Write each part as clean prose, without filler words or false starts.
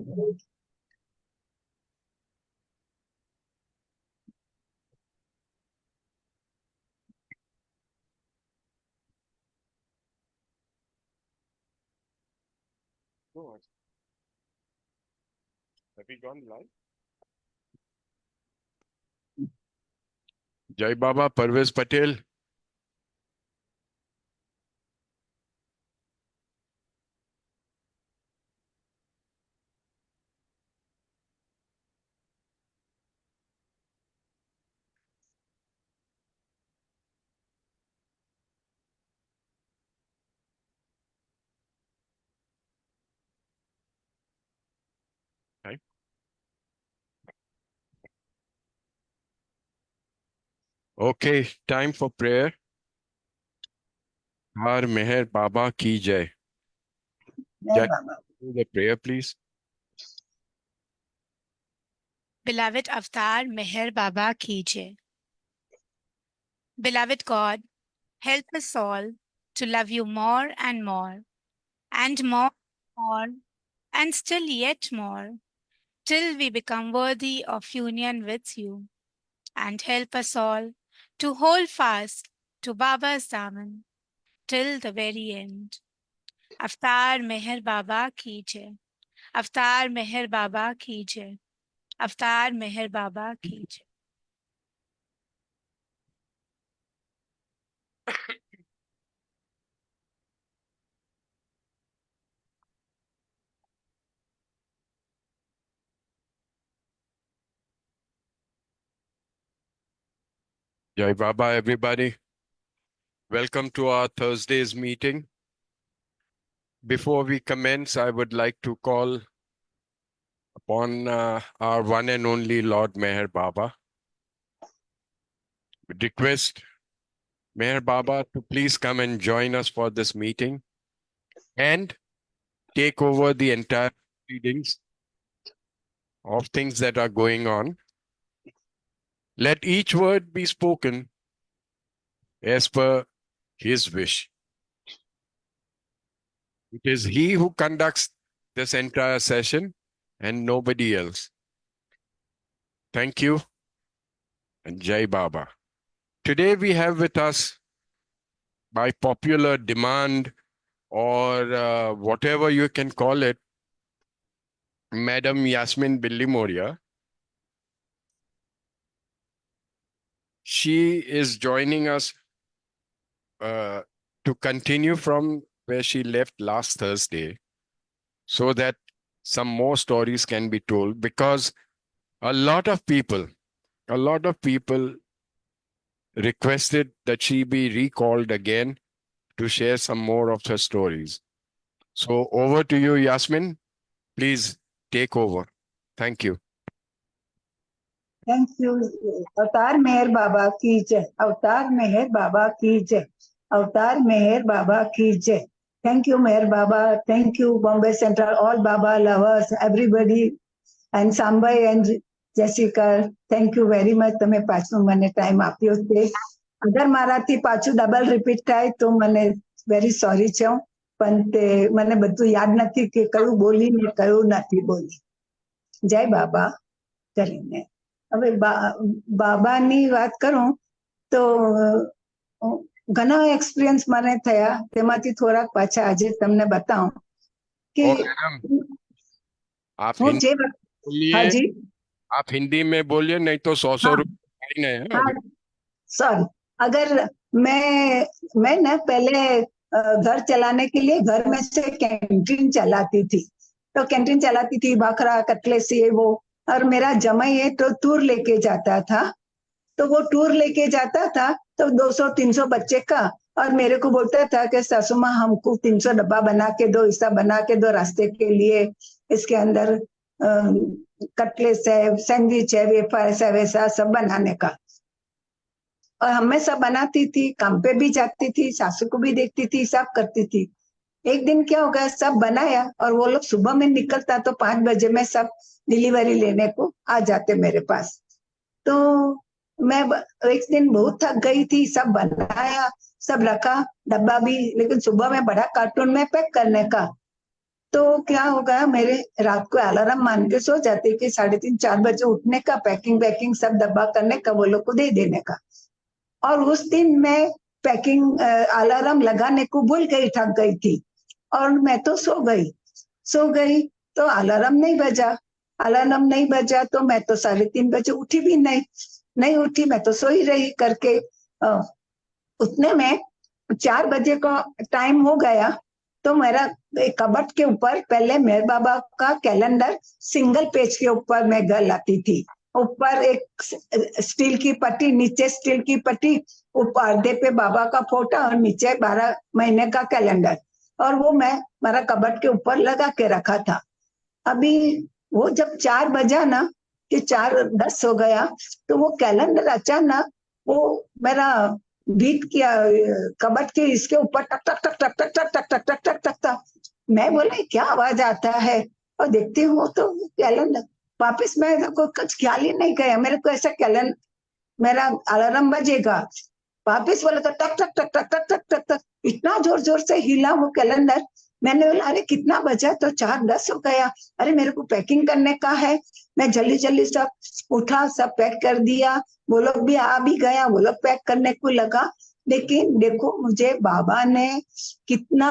No, have we gone live? Jai Baba, Parvez Patel. Right. Okay, time for prayer. Har Meher Baba ki jai. Jai, do the prayer, please. Beloved Avatar Meher Baba ki jai. Beloved God, help us all to love you more and more, and more, and still yet more, till we become worthy of union with you. And help us all to hold fast to Baba's Daman till the very end. Avatar Meher Baba ki jai. Avatar Meher Baba ki jai. Avatar Meher Baba ki jai. Jai Baba, everybody. Welcome to our Thursday's meeting. Before we commence, I would like to call upon our one and only Lord Meher Baba. Request Meher Baba to please come and join us for this meeting and take over the entire readings of things that are going on. Let each word be spoken as per his wish. It is he who conducts this entire session and nobody else. Thank you and Jai Baba. Today we have with us, by popular demand or whatever you can call it, Madam Yasmin Billi Moria. She is joining us to continue from where she left last Thursday, so that some more stories can be told, because a lot of people requested that she be recalled again to share some more of her stories. So over to you, Yasmin. Please take over. Thank you. Thank you. अवतार मेहर बाबा की जय. अवतार मेहर बाबा की जय. अवतार मेहर बाबा की जय. Thank you, Meher Baba. Thank you, Bombay Central, all Baba lovers, everybody, and Sambai and Jessica. Thank you very much. તમે પાછું મને ટાઈમ આપ્યો છે. અગર મારાથી પાછું ડબલ રિપીટ થાય તો મને વેરી સોરી છે, પણ તે મને બધું યાદ નથી કે કયું બોલી ને કયું નથી બોલી. જય બાબા કરીને હવે બાબાની વાત કરું તો ઘણા એક્સપિરિયન્સ મને થયા, તેમાંથી થોડાક પાછા આજે તમને બતાવું કે હું જે હાજી आप हिंदी में बोलिए, नहीं तो 100 रुपये है। सॉरी, अगर मैं ना पहले घर चलाने के लिए घर में से कैंटीन चलाती थी, तो कैंटीन चलाती थी, भाखरा कटलेसी वो, और मेरा जमाई है तो टूर लेके जाता था, तो वो टूर लेके जाता था तो 200-300 बच्चे का, और मेरे को बोलता था कि सासू माँ हमको 300 डब्बा बना के दो, ऐसा बना के दो रास्ते के लिए, इसके अंदर कटलेस है, सैंडविच है, वेफर ऐसा वैसा सब बनाने का। और हमें सब बनाती थी, काम पे भी जाती थी, सासू को भी देखती थी, सब करती थी। एक दिन क्या हो गया, सब बनाया और वो लोग सुबह में निकलता तो 5 बजे में सब डिलीवरी लेने को आ जाते मेरे पास। तो मैं एक दिन बहुत थक गई थी, सब बनाया, सब रखा, डब्बा भी, लेकिन सुबह में बड़ा कार्टून में पैक करने का। तो क्या हो गया, मेरे रात को अलार्म मान के सो जाते कि 3:30-4 बजे उठने का, पैकिंग वैकिंग सब डब्बा करने का, वो लोग को दे देने का। और उस दिन मैं पैकिंग अलार्म लगाने को भूल गई, थक गई थी और मैं तो सो गई तो अलार्म नहीं बजा तो मैं तो 3:30 बजे उठी भी नहीं उठी, मैं तो सो ही रही करके। उतने में 4 बजे का टाइम हो गया तो मेरा कबट के ऊपर पहले मेरे बाबा का कैलेंडर सिंगल पेज के ऊपर मैं घर लाती थी। ऊपर एक स्टील की पट्टी, नीचे स्टील की पट्टी, ऊपर आधे पे बाबा का फोटो और नीचे 12 महीने का कैलेंडर, और वो मैं मेरा कबट के ऊपर लगा के रखा था। अभी वो जब 4 बजा ना, कि 4:10 हो गया, तो वो कैलेंडर अचानक वो मेरा बीट किया कबट के इसके ऊपर, टक टक टक टक टक टक टक टक टक टक टक टक। मैं बोले क्या आवाज आता है, और देखती हूँ तो कैलेंडर वापिस, मैं को कुछ ख्याल ही नहीं गया मेरे को ऐसा कैलेंडर मेरा अलार्म बजेगा। वापिस बोला तो टक टक टक टक टक टक टक टक, इतना जोर जोर से हिला वो कैलेंडर। मैंने बोला अरे कितना बजा, तो 4:10 हो गया, अरे मेरे को पैकिंग करने का है। मैं जल्दी जल्दी सब उठा, सब पैक कर दिया। वो लोग भी आ भी गया, वो लोग पैक करने को लगा। लेकिन देखो मुझे बाबा ने कितना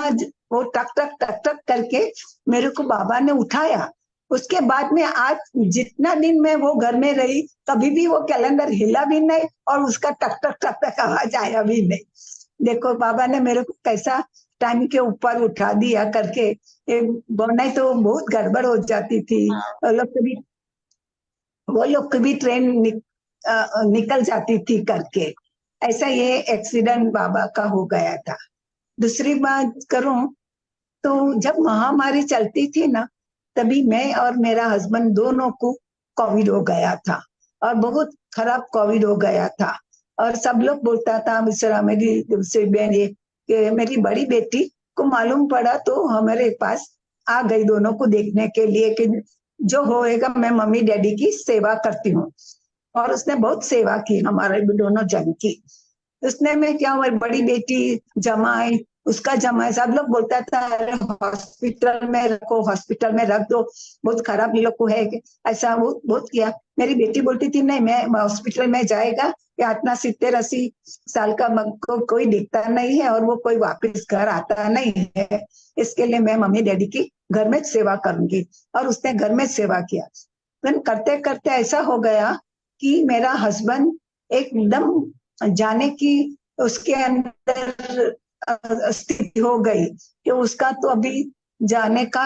वो टक टक टक टक करके मेरे को बाबा ने उठाया। उसके बाद में आज जितना दिन मैं वो घर में रही, कभी भी वो कैलेंडर हिला भी नहीं और उसका टक टक टक टक आवाज आया भी नहीं। देखो बाबा ने मेरे को कैसा टाइम के ऊपर उठा दिया करके, नहीं तो बहुत गड़बड़ हो जाती थी। वो लोग की भी ट्रेन निकल जाती थी करके। ऐसा ये एक्सीडेंट बाबा का हो गया था। दूसरी बात करूं तो जब महामारी चलती थी ना, तभी मैं और मेरा हस्बैंड दोनों को कोविड हो गया था, और बहुत खराब कोविड हो गया था। और सब लोग बोलता था, मिश्रा मेरी दूसरी बहन ये कि मेरी बड़ी बेटी को मालूम पड़ा तो हमारे पास आ गई दोनों को देखने के लिए कि जो होएगा मैं मम्मी डैडी की सेवा करती हूँ। और उसने बहुत सेवा की हमारे दोनों जन की। उसने में क्या हुआ, बड़ी बेटी जमाई, उसका जमाई, सब लोग बोलता था अरे हॉस्पिटल में रखो, हॉस्पिटल में रख दो, बहुत खराब लोग को है, ऐसा वो बहुत किया। मेरी बेटी बोलती थी नहीं, मैं हॉस्पिटल में जाएगा, या इतना 70-80 साल का को कोई दिखता नहीं है और वो कोई वापस घर आता नहीं है, इसके लिए मैं मम्मी डैडी की घर में सेवा करूंगी। और उसने घर में सेवा किया। करते करते ऐसा हो गया कि मेरा हस्बैंड एकदम जाने की उसके अंदर स्थिति हो गई कि उसका तो अभी जाने का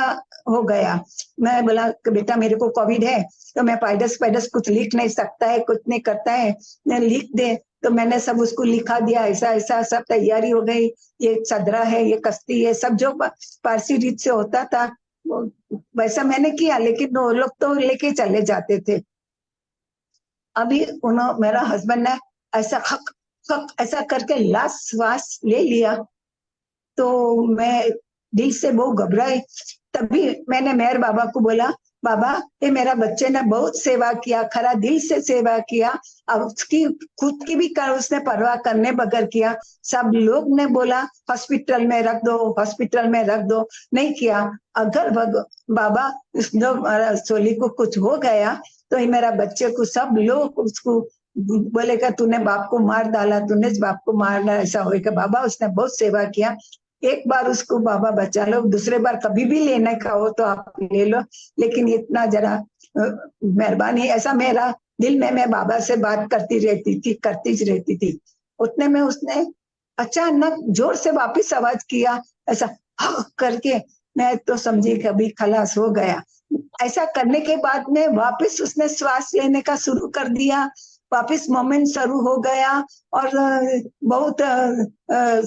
हो गया। मैं बोला कि बेटा मेरे को कोविड है, तो मैं पाइडस कुछ लिख नहीं सकता है, कुछ नहीं करता है, मैं लिख दे। तो मैंने सब उसको लिखा दिया, ऐसा ऐसा सब तैयारी हो गई, ये सदरा है, ये कश्ती है, सब जो पारसी रीत से होता था वैसा मैंने किया। लेकिन वो लोग तो लेके चले जाते थे। अभी मेरा हस्बैंड ने ऐसा हक हक ऐसा करके लास्ट श्वास ले लिया, तो मैं दिल से बहुत घबराई। तभी मैंने मेहर बाबा को बोला, बाबा ये मेरा बच्चे ने बहुत सेवा किया, खरा दिल से सेवा किया, अब उसकी खुद की भी उसने परवाह करने बगैर किया। सब लोग ने बोला हॉस्पिटल में रख दो, हॉस्पिटल में रख दो, नहीं किया। अगर बाबा सोली को कुछ हो गया तो ही मेरा बच्चे को सब लोग उसको बोलेगा तूने बाप को मार डाला, तूने बाप को मार डाला, ऐसा होगा। बाबा उसने बहुत सेवा किया, एक बार उसको बाबा बचा लो, दूसरे बार कभी भी लेने का हो तो आप ले लो, लेकिन इतना जरा मेहरबानी। ऐसा मेरा दिल में मैं बाबा से बात करती रहती थी। उतने में उसने अचानक जोर से वापिस आवाज किया, ऐसा हाँ करके, मैं तो समझी कि अभी खलास हो गया। ऐसा करने के बाद में वापिस उसने श्वास लेने का शुरू कर दिया, वापिस मोमेंट शुरू हो गया और बहुत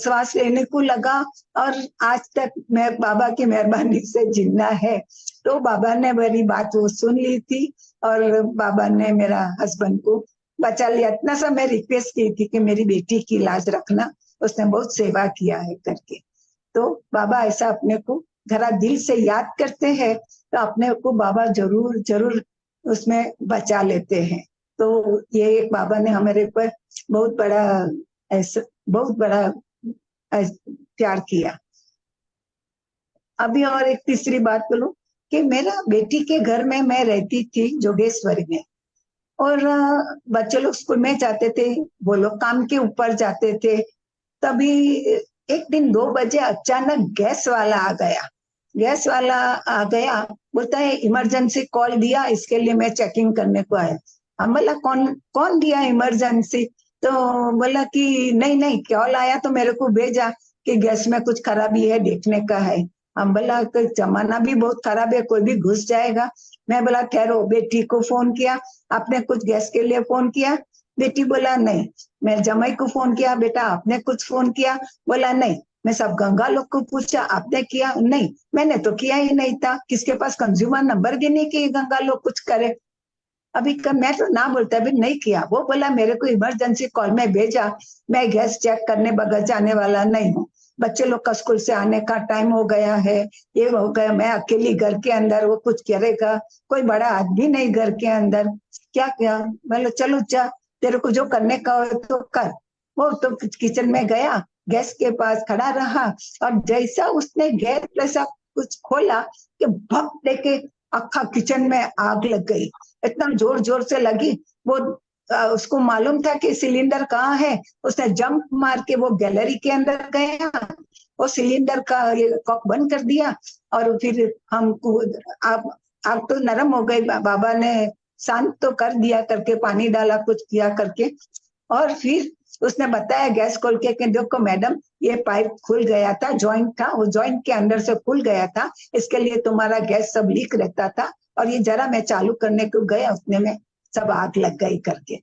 श्वास लेने को लगा। और आज तक मैं बाबा की मेहरबानी से जिंदा है। तो बाबा ने मेरी बात वो सुन ली थी और बाबा ने मेरा हस्बैंड को बचा लिया। इतना सा मैं रिक्वेस्ट की थी कि मेरी बेटी की लाज रखना, उसने बहुत सेवा किया है करके। तो बाबा ऐसा अपने को जरा दिल से याद करते हैं तो अपने को बाबा जरूर जरूर उसमें बचा लेते हैं। तो ये एक बाबा ने हमारे ऊपर बहुत बड़ा प्यार किया। अभी और एक तीसरी बात बोलूं कि मेरा बेटी के घर में मैं रहती थी जोगेश्वरी में, और बच्चे लोग स्कूल में जाते थे, वो लोग काम के ऊपर जाते थे। तभी एक दिन 2 बजे अचानक गैस वाला आ गया। गैस वाला आ गया, बोलता है इमरजेंसी कॉल दिया, इसके लिए मैं चेकिंग करने को आया। हम बोला कौन कौन दिया इमरजेंसी? तो बोला कि नहीं नहीं, कॉल आया तो मेरे को भेजा कि गैस में कुछ खराबी है, देखने का है। हम बोला कि जमाना भी बहुत खराब है, कोई भी घुस जाएगा। मैं बोला ठहरो, बेटी को फोन किया, आपने कुछ गैस के लिए फोन किया? बेटी बोला नहीं। मैं जमाई को फोन किया, बेटा आपने कुछ फोन किया? बोला नहीं। मैं सब गंगा लोग को पूछा, आपने किया? नहीं, मैंने तो किया ही नहीं था, किसके पास कंज्यूमर नंबर भी नहीं कि गंगा लोग कुछ करे। अभी मैं तो ना बोलता, अभी नहीं किया। वो बोला मेरे को इमरजेंसी कॉल में भेजा, मैं गैस चेक करने बगैर जाने वाला नहीं हूँ। बच्चे लोग का स्कूल से आने का टाइम हो गया है, ये हो गया, मैं अकेली घर के अंदर, वो कुछ करेगा, कोई बड़ा आदमी नहीं घर के अंदर, क्या क्या। बोले चलो जा, तेरे को जो करने का हो तो कर। वो तो किचन में गया, गैस के पास खड़ा रहा, और जैसा उसने गैस जैसा कुछ खोला कि भक देके अक्खा किचन में आग लग गई। इतना जोर जोर से लगी। वो उसको मालूम था कि सिलेंडर कहाँ है। उसने जंप मार के वो गैलरी के अंदर गया, वो सिलेंडर का ये कॉक बंद कर दिया। और फिर हमको आग तो नरम हो गई, बाबा ने शांत तो कर दिया करके, पानी डाला, कुछ किया करके। और फिर उसने बताया गैस खोल के कि देखो मैडम, ये पाइप खुल गया था, जॉइंट था, वो जॉइंट के अंदर से खुल गया था, इसके लिए तुम्हारा गैस सब लीक रहता था, और ये जरा मैं चालू करने को गया, उतने में सब आग लग गई करके।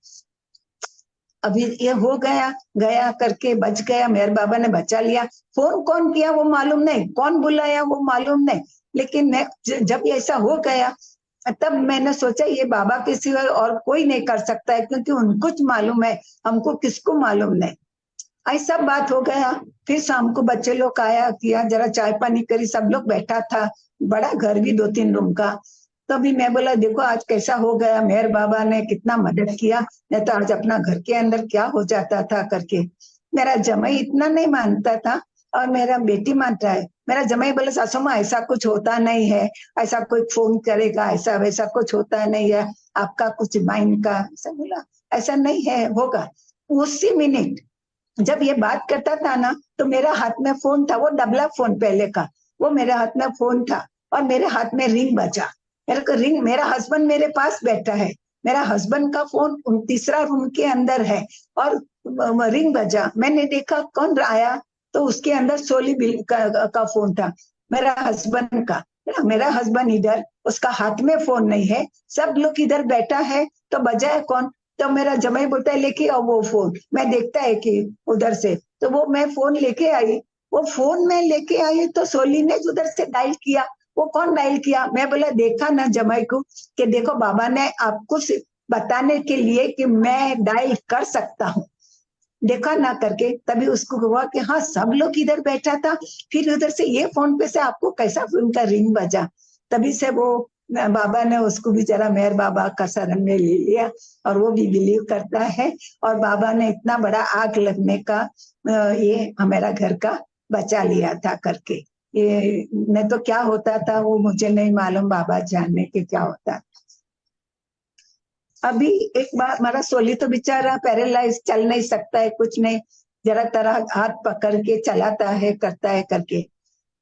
अभी ये हो गया, गया करके बच गया, मेरे बाबा ने बचा लिया। फोन कौन किया वो मालूम नहीं, कौन बुलाया वो मालूम नहीं, लेकिन जब ऐसा हो गया तब मैंने सोचा ये बाबा के सिवा और कोई नहीं कर सकता है, क्योंकि उनको मालूम है, हमको किसको मालूम नहीं। ऐसा बात हो गया। फिर शाम को बच्चे लोग आया किया, जरा चाय पानी करी, सब लोग बैठा था, बड़ा घर भी 2-3 रूम का। तभी मैं बोला देखो आज कैसा हो गया, मेहर बाबा ने कितना मदद किया, नहीं तो आज अपना घर के अंदर क्या हो जाता था करके। मेरा जमाई इतना नहीं मानता था, और मेरा बेटी मानता है। मेरा जमाई बोले सासू माँ ऐसा कुछ होता नहीं है, ऐसा कोई फोन करेगा, ऐसा वैसा कुछ होता नहीं है, आपका कुछ माइंड का। ऐसा बोला ऐसा नहीं है, होगा। उसी मिनट जब ये बात करता था ना, तो मेरा हाथ में फोन था, वो डबला फोन पहले का, वो मेरे हाथ में फोन था, और मेरे हाथ में रिंग बजा। मेरे को रिंग, मेरा हस्बैंड मेरे पास बैठा है, मेरा हस्बैंड का फोन तीसरा रूम के अंदर है, और रिंग बजा। मैंने देखा कौन आया, तो उसके अंदर सोली बिल का फोन था, मेरा हस्बैंड का। मेरा हस्बैंड इधर, उसका हाथ में फोन नहीं है, सब लोग इधर बैठा है, तो बजाय कौन? तो मेरा जमाई बोलता है लेके आओ वो फोन। मैं देखता है कि उधर से, तो वो मैं फोन लेके आई। वो फोन में लेके आई तो सोली ने उधर से डायल किया। वो कौन डायल किया? मैं बोला देखा ना जमाई को कि देखो बाबा ने आपको बताने के लिए कि मैं डायल कर सकता हूँ, देखा ना करके। तभी उसको हुआ कि हाँ सब लोग इधर बैठा था, फिर उधर से ये फोन पे से आपको कैसा फोन का रिंग बजा। तभी से वो बाबा ने उसको भी जरा मेहर बाबा का शरण में ले लिया, और वो भी बिलीव करता है। और बाबा ने इतना बड़ा आग लगने का ये हमारा घर का बचा लिया था करके। ये नहीं तो क्या होता था वो मुझे नहीं मालूम, बाबा जानने के क्या होता। अभी एक बार हमारा सोली तो बेचारा पैरालाइज, चल नहीं सकता है, कुछ नहीं, जरा तरह हाथ पकड़ के चलाता है, करता है करके।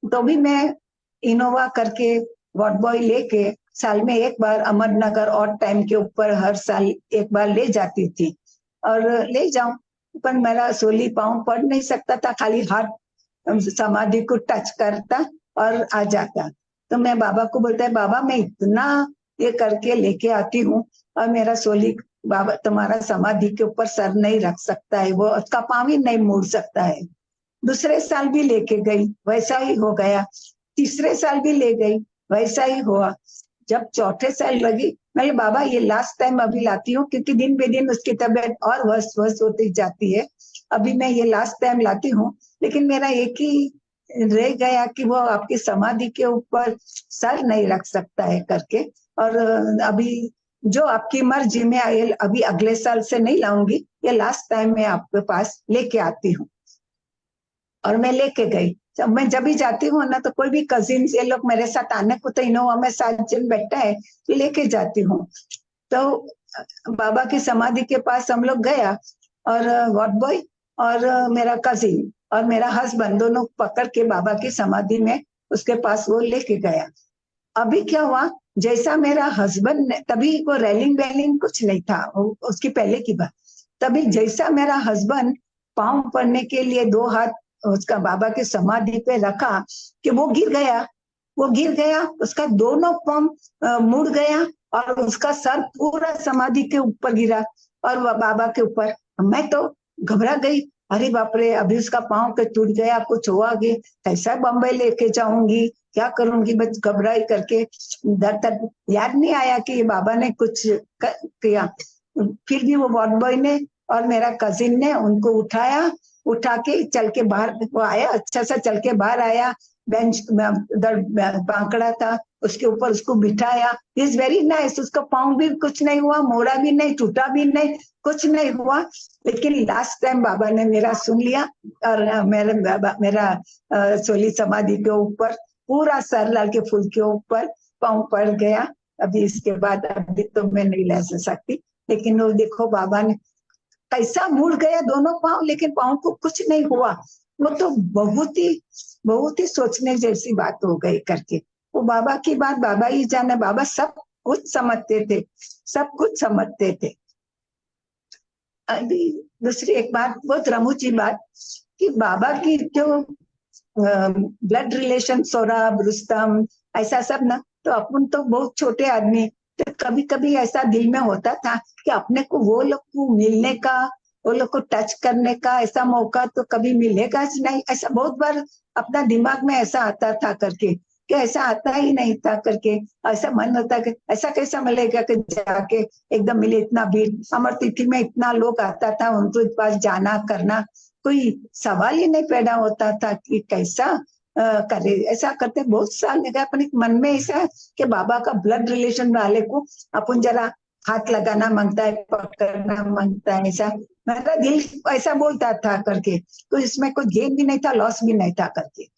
तो भी मैं इनोवा करके वॉट बॉय लेके साल में एक बार अहमदनगर और टाइम के ऊपर हर साल एक बार ले जाती थी, और ले जाऊं, पर मेरा सोली पाँव पड़ नहीं सकता था, खाली हाथ समाधि को टच करता और आ जाता। तो मैं बाबा को बोलता है बाबा मैं इतना ये करके लेके आती हूँ, और मेरा सोली बाबा तुम्हारा समाधि के ऊपर सर नहीं रख सकता है, वो उसका पाँव ही नहीं मोड़ सकता है। दूसरे साल भी लेके गई, वैसा ही हो गया। तीसरे साल भी ले गई, वैसा ही हुआ। जब चौथे साल लगी, मैं बाबा ये लास्ट टाइम अभी लाती हूँ, क्योंकि दिन बे दिन उसकी तबीयत और वर्ष होती जाती है। अभी मैं ये लास्ट टाइम लाती हूँ, लेकिन मेरा एक ही रह गया कि वो आपकी समाधि के ऊपर सर नहीं रख सकता है करके। और अभी जो आपकी मर्जी में आए, अभी अगले साल से नहीं लाऊंगी, ये लास्ट टाइम मैं आपके पास लेके आती हूँ। और मैं लेके गई, मैं जब भी जाती हूँ ना, तो कोई भी कजिन ये लोग मेरे साथ आने को, तो इनोवा में 7 जन बैठा है, लेके जाती हूँ। तो बाबा की समाधि के पास हम लोग गया, और गॉड बॉय और मेरा कजिन और मेरा हस्बैंड दोनों पकड़ के बाबा की समाधि में उसके पास वो लेके गया। अभी क्या हुआ, जैसा मेरा हस्बैंड ने, तभी वो रेलिंग वेलिंग कुछ नहीं था, उसकी पहले की बात, तभी जैसा मेरा हस्बैंड पाँव पड़ने के लिए 2 हाथ उसका बाबा की समाधि पे रखा, कि वो गिर गया, उसका दोनों पाँव मुड़ गया, और उसका सर पूरा समाधि के ऊपर गिरा, और बाबा के ऊपर। मैं तो घबरा गई, अरे बाप रे, अभी उसका पाँव के टूट गया, कुछ हुआ गे, कैसा बम्बई लेके जाऊंगी, क्या करूंगी, बस घबराई करके डर तक याद नहीं आया कि ये बाबा ने कुछ किया। फिर भी वो वॉर्ड बॉय ने और मेरा कजिन ने उनको उठा के चल के बाहर वो आया, अच्छा सा चल के बाहर आया, बेंच बांकड़ा था, उसके ऊपर उसको बिठाया। इज वेरी नाइस, उसका पाँव भी कुछ नहीं हुआ, मोड़ा भी नहीं, टूटा भी नहीं, कुछ नहीं हुआ। लेकिन लास्ट टाइम बाबा ने मेरा सुन लिया, और मेरा सोली समाधि के ऊपर पूरा सर लाल के फूल के ऊपर पाँव पड़ गया। अभी इसके बाद अभी तो मैं नहीं ले सकती, लेकिन वो देखो बाबा ने कैसा मुड़ गया दोनों पाँव, लेकिन पाँव को कुछ नहीं हुआ। वो तो बहुत ही सोचने जैसी बात हो गई करके। वो बाबा की बात बाबा ही जाने, बाबा सब कुछ समझते थे। अभी दूसरी एक बात, बहुत रमूची बात, कि बाबा की जो ब्लड रिलेशन, सौरभ, रुस्तम, ऐसा सब ना, तो अपन तो बहुत छोटे आदमी, तो कभी कभी ऐसा दिल में होता था कि अपने को वो लोग को मिलने का, वो लोग को टच करने का ऐसा मौका तो कभी मिलेगा नहीं। ऐसा बहुत बार अपना दिमाग में ऐसा आता था करके, कि ऐसा आता ही नहीं था करके। ऐसा मन होता कि ऐसा कैसा मिलेगा कि जाके एकदम मिले, इतना भीड़, अमर तिथि में इतना लोग आता था, उनके पास जाना करना कोई सवाल ही नहीं पैदा होता था कि कैसा करे। ऐसा करते बहुत साल लगा, अपने मन में ऐसा कि बाबा का ब्लड रिलेशन वाले को अपन जरा हाथ लगाना मांगता है, पकड़ना मांगता है, ऐसा मेरा दिल ऐसा बोलता था करके। तो इसमें कोई गेन भी नहीं था, लॉस भी नहीं था करके।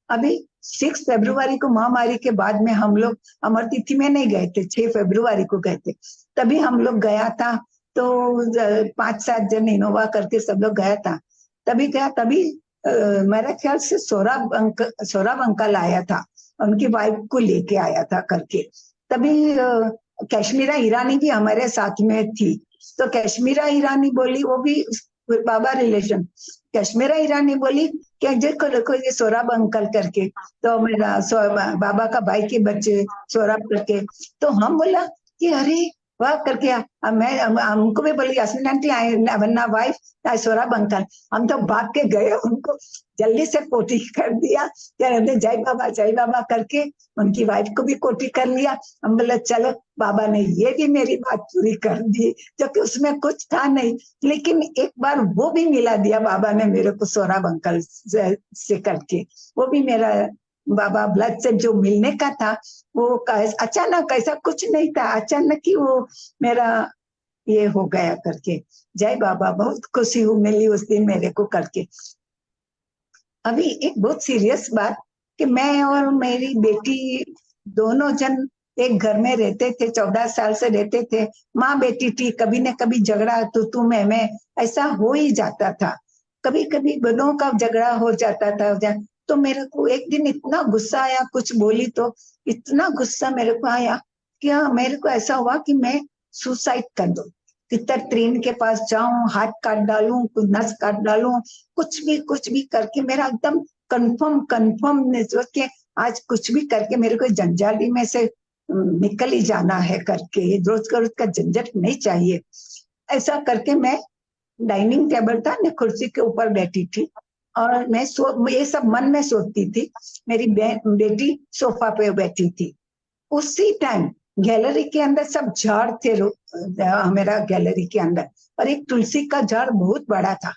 अभी 6 फरवरी को महामारी के बाद में हम लोग अमर तिथि में नहीं गए थे, 6 फरवरी को गए थे। तभी हम लोग गया था, तो 5-7 जन इनोवा करके सब लोग गया था। तभी मेरा ख्याल से सौरभ अंकल आया था, उनकी वाइफ को लेके आया था करके। तभी कश्मीरा ईरानी भी हमारे साथ में थी, तो कश्मीरा ईरानी बोली, वो भी बाबा रिलेशन, कश्मीरा ईरानी बोली कि देखो ये सौरभ अंकल करके, तो मेरा बाबा का भाई के बच्चे सौरभ करके। तो हम बोला कि अरे वाह करके, मैं हमको भी बोली यास्मीन आंटी वरना वाइफ सौरभ अंकल। हम तो भाग के गए, उनको जल्दी से कोटी कर दिया, जय बाबा करके उनकी वाइफ को भी कोटी कर लिया। हम बोले चलो, बाबा ने ये भी मेरी बात पूरी कर दी, जो कि उसमें कुछ था नहीं, लेकिन एक बार वो भी मिला दिया बाबा ने मेरे को सौरभ अंकल से करके। वो भी मेरा बाबा ब्लड से जो मिलने का था, वो अचानक, ऐसा कुछ नहीं था, अचानक ही वो मेरा ये हो गया करके। जय बाबा, बहुत खुशी हुई मिली उस दिन मेरे को करके। अभी एक बहुत सीरियस बात, कि मैं और मेरी बेटी दोनों जन एक घर में रहते थे, 14 साल से रहते थे, माँ बेटी थी। कभी न कभी झगड़ा तू मैं ऐसा हो ही जाता था, कभी कभी दोनों का झगड़ा हो जाता था। तो मेरे को एक दिन इतना गुस्सा आया, कुछ बोली तो इतना गुस्सा मेरे को आया कि मेरे को ऐसा हुआ कि मैं सुसाइड कर दूं, कितर त्रीन के पास जाऊं, हाथ काट डालूं, नस काट डालूं, कुछ भी करके मेरा एकदम कंफर्म ने सोच के आज कुछ भी करके मेरे को जंजाली में से निकल ही जाना है करके, रोज का झंझट नहीं चाहिए। ऐसा करके मैं डाइनिंग टेबल था ना, कुर्सी के ऊपर बैठी थी, और मैं ये सब मन में सोचती थी। मेरी बेटी सोफा पे बैठी थी। उसी टाइम गैलरी के अंदर सब झाड़ थे, मेरा गैलरी के अंदर, और एक तुलसी का झाड़ बहुत बड़ा था।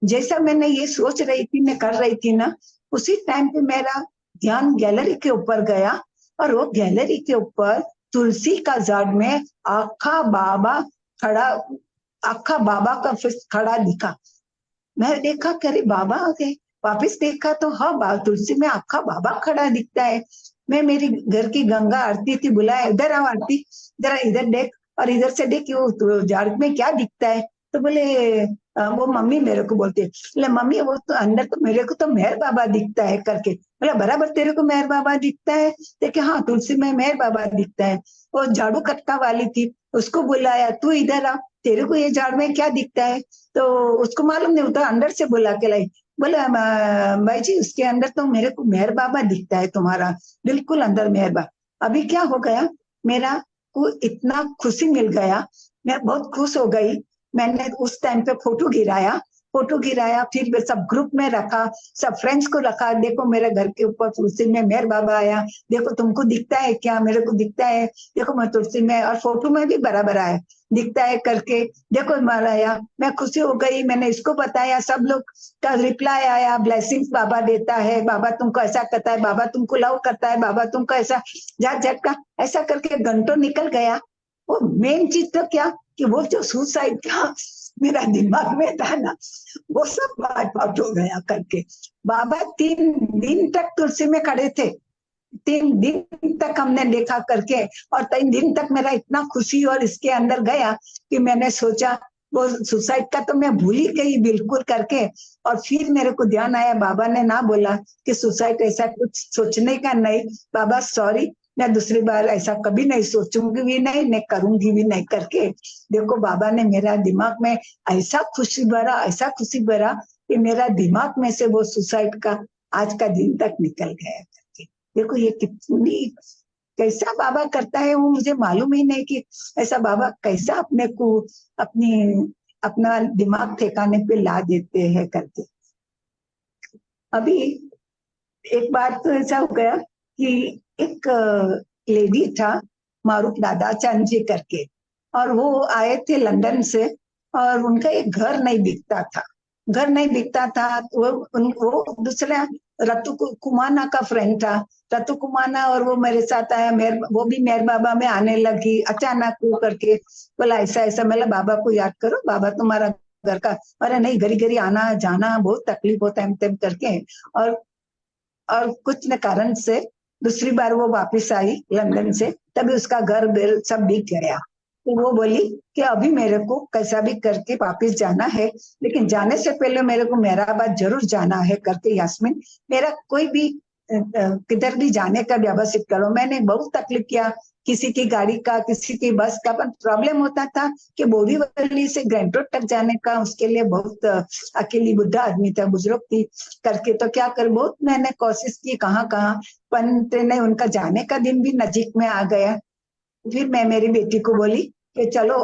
जैसा मैंने ये सोच रही थी, मैं कर रही थी ना, उसी टाइम पे मेरा ध्यान गैलरी के ऊपर गया, और वो गैलरी के ऊपर तुलसी का झाड़ में आखा बाबा का फिर खड़ा दिखा। मैं देखा कि अरे बाबा आ गए, वापिस देखा तो हाँ, तुलसी में आपका बाबा खड़ा दिखता है। मैं मेरी घर की गंगा आरती थी, बुलाया, इधर आओ आरती, जरा इधर देख और इधर से देख वो झाड़ में क्या दिखता है। तो बोले वो मम्मी मेरे को बोलते है, बोले मम्मी वो तो अंदर तो मेरे को तो मेहर बाबा दिखता है करके। बोला बराबर तेरे को मेहर बाबा दिखता है? देखे हाँ, तुलसी में मेहर बाबा दिखता है। वो झाड़ू कटका वाली थी, उसको बुलाया, तू इधर आ, तेरे को ये झाड़ में क्या दिखता है? तो उसको मालूम नहीं होता, अंदर से बुला के लाई। बोला भाई जी उसके अंदर तो मेरे को मेहर बाबा दिखता है तुम्हारा, बिल्कुल अंदर मेहर बाबा। अभी क्या हो गया, मेरा को इतना खुशी मिल गया, मैं बहुत खुश हो गई। मैंने उस टाइम पे फोटो गिराया, फिर सब ग्रुप में रखा, सब फ्रेंड्स को रखा, देखो मेरे घर के ऊपर तुलसी में मेहर बाबा आया, देखो तुमको दिखता है क्या? मेरे को दिखता है, देखो मैं तुलसी में, और फोटो में भी बराबर आया, दिखता है करके, देखो मारा आया। मैं खुशी हो गई, मैंने इसको बताया, सब लोग का रिप्लाई आया, ब्लेसिंग्स बाबा देता है, बाबा तुमको ऐसा करता है, बाबा तुमको लव करता है, बाबा तुमको ऐसा जाट झटका, ऐसा करके घंटों निकल गया। वो मेन चीज तो क्या कि वो जो सुसाइड का मेरा दिमाग में था ना, वो सब वाइप आउट हो गया करके। बाबा 3 दिन तक तुलसी में खड़े थे, 3 दिन तक हमने देखा करके, और 3 दिन तक मेरा इतना खुशी और इसके अंदर गया कि मैंने सोचा वो सुसाइड का तो मैं भूल ही गई बिल्कुल करके। और फिर मेरे को ध्यान आया, बाबा ने ना बोला कि सुसाइड ऐसा कुछ सोचने का नहीं, बाबा सॉरी, मैं दूसरी बार ऐसा कभी नहीं सोचूंगी भी नहीं करूंगी भी नहीं करके। देखो बाबा ने मेरा दिमाग में ऐसा खुशी भरा कि मेरा दिमाग में से वो सुसाइड का आज का दिन तक निकल गया करके। देखो ये कितनी कैसा बाबा करता है, वो मुझे मालूम ही नहीं कि ऐसा बाबा कैसा अपने को अपना दिमाग ठिकाने पे ला देते हैं करके। अभी एक बार तो ऐसा हो गया कि एक लेडी था, मारूफ दादाचंद जी करके, और वो आए थे लंदन से, और उनका एक घर नहीं बिकता था। वो दूसरा रतु कुमाना का फ्रेंड था, रतु कुमाना, और वो मेरे साथ आया, वो भी मेहर बाबा में आने लगी अचानक वो करके। बोला ऐसा ऐसा, मैं बाबा को याद करो, बाबा तुम्हारा घर का, अरे नहीं घड़ी घड़ी आना जाना बहुत तकलीफ होता है करके। और कुछ न कारण से दूसरी बार वो वापस आई लंदन से, तभी उसका घर बेर सब बिक गया। तो वो बोली कि अभी मेरे को कैसा भी करके वापस जाना है, लेकिन जाने से पहले मेरे को मेहराबाद जरूर जाना है करके, यास्मीन मेरा कोई भी किधर भी जाने का व्यवस्थित करो। मैंने बहुत तकलीफ किया, किसी की गाड़ी का, किसी की बस का, पर प्रॉब्लम होता था कि बोरीवली से ग्रैंड रोड तक जाने का, उसके लिए बहुत अकेली बुढ़ा आदमी था, बुजुर्ग थी करके, तो क्या कर, बहुत मैंने कोशिश की कहाँ कहाँ, पर नहीं, उनका जाने का दिन भी नजीक में आ गया। फिर मैं मेरी बेटी को बोली कि चलो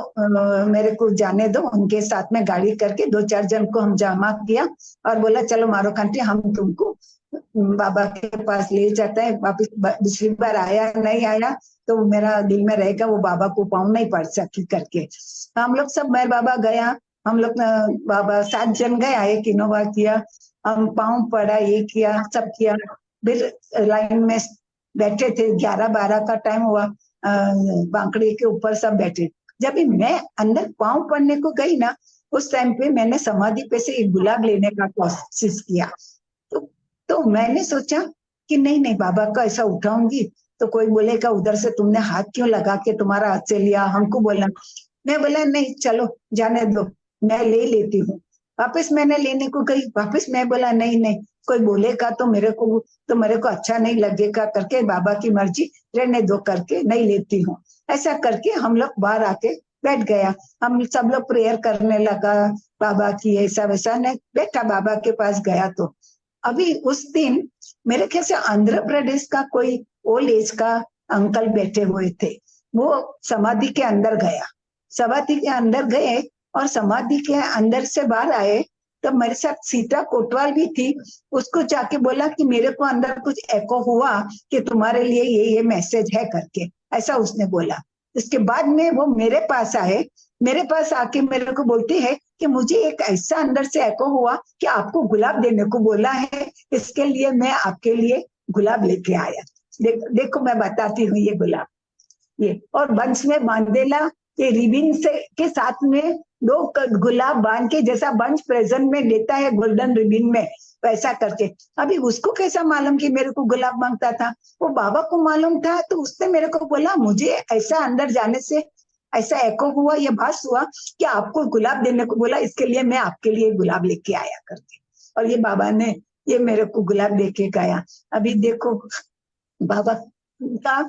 मेरे को जाने दो, उनके साथ में गाड़ी करके 2-4 जन को हम जमा किया, और बोला चलो मारो कंट्री, हम तुमको बाबा के पास ले जाता है। वापिस दूसरी बार आया नहीं आया तो मेरा दिल में रहेगा वो बाबा को पाँव नहीं पड़ सकी करके। हम लोग सब मेहर बाबा गया, हम लोग बाबा 7 जन गया, एक इनोवा किया, हम पाँव पड़ा, ये किया सब किया, फिर लाइन में बैठे थे, 11-12 का टाइम हुआ, बांकड़े के ऊपर सब बैठे। जब भी मैं अंदर पाँव पड़ने को गई ना, उस टाइम पे मैंने समाधि पे से एक गुलाब लेने का कोशिश किया। तो मैंने सोचा कि नहीं बाबा का ऐसा उठाऊंगी तो कोई बोलेगा उधर से तुमने हाथ क्यों लगा के तुम्हारा हाथ से लिया, हमको बोलना। मैं बोला नहीं चलो जाने दो, मैं ले लेती हूँ। वापस मैंने लेने को गई, वापस मैं बोला नहीं कोई बोलेगा तो मेरे को अच्छा नहीं लगेगा करके, बाबा की मर्जी, रहने दो करके नहीं लेती हूँ। ऐसा करके हम लोग बाहर आके बैठ गया, हम सब लोग प्रेयर करने लगा बाबा की, ऐसा वैसा नहीं बैठा, बाबा के पास गया। तो अभी उस दिन मेरे ख्याल से आंध्र प्रदेश का कोई ओल्ड एज का अंकल बैठे हुए थे, वो समाधि के अंदर गया, समाधि के अंदर गए और समाधि के अंदर से बाहर आए, तो मेरे साथ सीता कोटवाल भी थी, उसको जाके बोला कि मेरे को अंदर कुछ एको हुआ कि तुम्हारे लिए ये मैसेज है करके, ऐसा उसने बोला। इसके बाद में वो मेरे पास आए, मेरे पास आके मेरे को बोलते हैं कि मुझे एक ऐसा अंदर से एको हुआ कि आपको गुलाब देने को बोला है, इसके लिए मैं आपके लिए गुलाब लेके आया। देखो मैं बताती हूँ, ये गुलाब ये, और बंस में बांधेला के रिबिन से के साथ में गुलाब बांध के, जैसा बंच प्रेजेंट में देता है गोल्डन रिबिन में, वैसा करके। अभी उसको कैसा मालूम कि मेरे को गुलाब मांगता था? वो बाबा को मालूम था, तो उसने मेरे को बोला, मुझे ऐसा अंदर जाने से ऐसा एको हुआ, ये भास हुआ कि आपको गुलाब देने को बोला, इसके लिए मैं आपके लिए गुलाब लेके आया करके। और ये बाबा ने ये मेरे को गुलाब देके गया। अभी देखो बाबा का,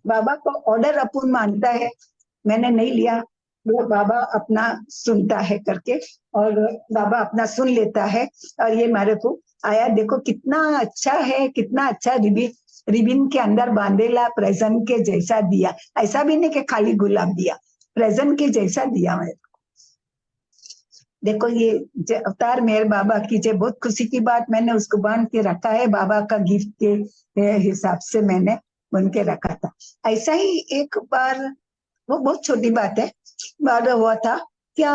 बाबा को ऑर्डर अपन मानता है, मैंने नहीं लिया, वो बाबा अपना सुनता है करके, और बाबा अपना सुन लेता है। और ये मेरे को आया, देखो कितना अच्छा है, कितना अच्छा रिबिन के अंदर बांधेला, प्रेजेंट के जैसा दिया। ऐसा भी नहीं कि खाली गुलाब दिया, प्रेजेंट के जैसा दिया मेरे को। देखो ये अवतार मेहर बाबा की, जो बहुत खुशी की बात, मैंने उसको बांध के रखा है, बाबा का गिफ्ट के हिसाब से मैंने बन के रखा था। ऐसा ही एक बार, वो बहुत छोटी बात है, बार हुआ था क्या,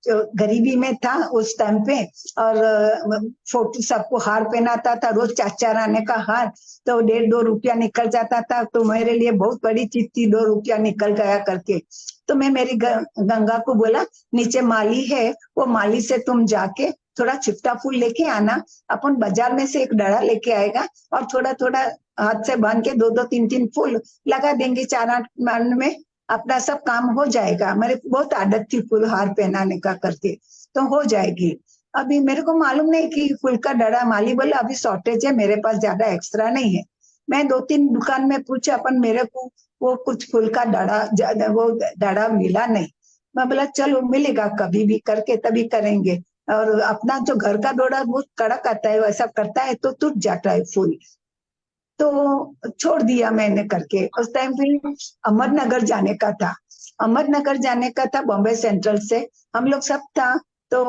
जो गरीबी में था उस टाइम पे, और फोटो सबको हार पहनाता था, रोज 4-4 आने का हार, तो 1.5-2 रुपया निकल जाता था। तो मेरे लिए बहुत बड़ी चीज थी, 2 रुपया निकल गया करके। तो मैं मेरी गंगा को बोला, नीचे माली है, वो माली से तुम जाके थोड़ा छिपटा फूल लेके आना, अपन बाजार में से एक डरा लेके आएगा, और थोड़ा थोड़ा हाथ से बांध के 2-2, 3-3 फूल लगा देंगे 4-8 माल में, अपना सब काम हो जाएगा। मेरे को बहुत आदत थी फूल हार पहनाने का करके, तो हो जाएगी। अभी मेरे को मालूम नहीं कि फूल का डरा, माली बोला अभी शॉर्टेज है, मेरे पास ज्यादा एक्स्ट्रा नहीं है। मैं 2-3 दुकान में पूछा, अपन मेरे को वो कुछ फूल का डरा, वो डरा मिला नहीं। मैं बोला चलो मिलेगा कभी भी करके, तभी करेंगे। और अपना जो घर का डोरा बहुत कड़क आता है, वैसा करता है तो टूट जाता है फूल, तो छोड़ दिया मैंने करके। उस टाइम पे अहमदनगर जाने का था, अहमदनगर जाने का था, बॉम्बे सेंट्रल से हम लोग सब था। तो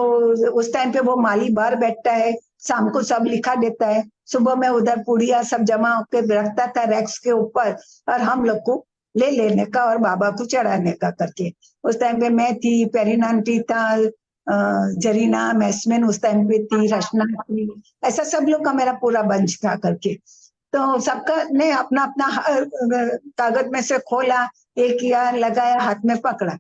उस टाइम पे वो माली बाहर बैठता है, शाम को सब लिखा देता है, सुबह में उधर पुड़िया सब जमा होकर रखता था रैक्स के ऊपर, और हम लोग को ले लेने का और बाबा को चढ़ाने का करके। उस टाइम पे मैं थी, पेरीन आंटी था, जरीना मैस्मिन उस टाइम पे थी, रचना थी, ऐसा सब लोग का मेरा पूरा बंच था करके। तो सबका ने अपना अपना कागज में से खोला, एक किया, लगाया, हाथ में पकड़ा।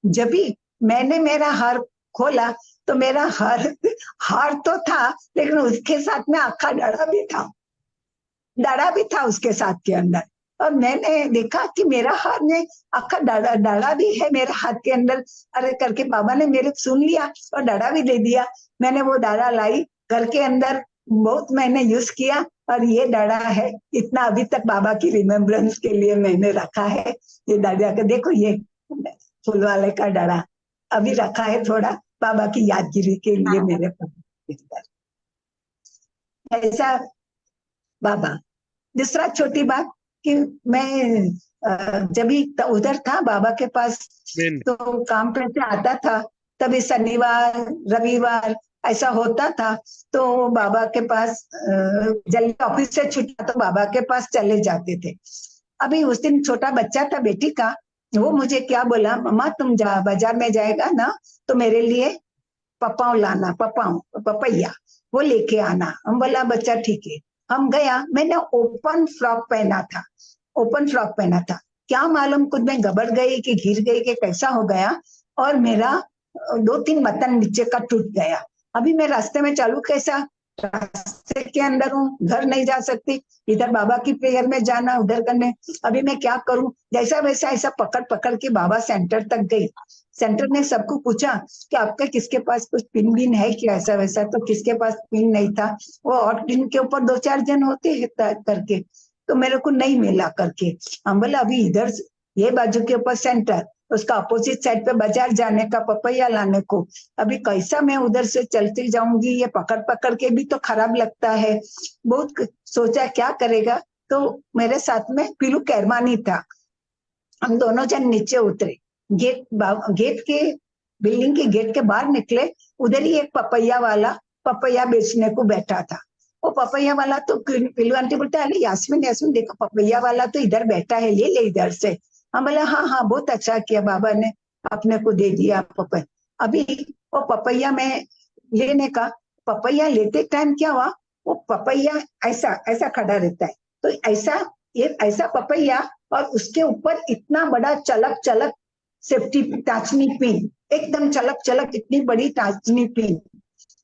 जब भी मैंने मेरा हार खोला, तो मेरा हार तो था, लेकिन उसके साथ में आखा डरा भी था उसके साथ के अंदर। और मैंने देखा कि मेरा हाथ में आखा डरा भी है मेरे हाथ के अंदर। अरे करके बाबा ने मेरे सुन लिया और डरा भी दे दिया। मैंने वो डरा लाई घर के अंदर, बहुत मैंने यूज किया, और ये डरा है इतना अभी तक बाबा की रिमेम्बरेंस के लिए मैंने रखा है। ये दादा का देखो, ये फूल वाले का डरा अभी रखा है थोड़ा बाबा की यादगिरी के लिए मेरे पास। ऐसा बाबा। दूसरा छोटी बात कि मैं जब भी उधर था बाबा के पास, तो काम पे से आता था, तभी शनिवार रविवार ऐसा होता था, तो बाबा के पास जल्दी ऑफिस से छुट्टा तो बाबा के पास चले जाते थे। अभी उस दिन छोटा बच्चा था बेटी का, वो मुझे क्या बोला, मम्मा तुम बाजार में जाएगा ना, तो मेरे लिए पपाव लाना, पपैया वो लेके आना। हम बोला बच्चा ठीक है। हम गया, मैंने ओपन फ्रॉक पहना था, ओपन फ्रॉक पहना था, क्या मालूम खुद में गबड़ गई कि गिर गई कि कैसा हो गया, और मेरा 2-3 बटन नीचे का टूट गया। अभी मैं रास्ते में चालू, कैसा रास्ते के अंदर हूँ, घर नहीं जा सकती, इधर बाबा की प्रेयर में जाना, उधर करने, अभी मैं क्या करूं? जैसा वैसा ऐसा पकड़ पकड़ के बाबा सेंटर तक गई। सेंटर ने सबको पूछा कि आपके किसके पास कुछ पिन बिन है क्या, ऐसा वैसा, तो किसके पास पिन नहीं था। वो और पिन के ऊपर 2-4 जन होते हैं करके, तो मेरे को नहीं मिला करके। हम बोला अभी इधर ये बाजू के ऊपर सेंटर, उसका अपोजिट साइड पे बाजार जाने का, पपैया लाने को, अभी कैसा मैं उधर से चलती जाऊंगी, ये पकड़ पकड़ के भी तो खराब लगता है। बहुत सोचा क्या करेगा, तो मेरे साथ में पीलू कैरमानी था। हम दोनों जन नीचे उतरे, गेट के बिल्डिंग के गेट के बाहर निकले, उधर ही एक पपैया वाला पपैया बेचने को बैठा था। वो पपैया वाला तो पिलू आंटी बोलता है, यास्मीन यास्मीन देखो पपैया वाला तो इधर बैठा है, ले ले इधर से। हम बोले हाँ हाँ बहुत अच्छा किया, बाबा ने अपने को दे दिया पपैया। अभी वो पपैया में लेने का, पपैया लेते टाइम क्या हुआ, वो पपैया ऐसा ऐसा खड़ा रहता है, तो ऐसा ये ऐसा पपैया, और उसके ऊपर इतना बड़ा चलक चलक सेफ्टी टाचनी पिन, एकदम चलक चलक इतनी बड़ी टाचनी पिन,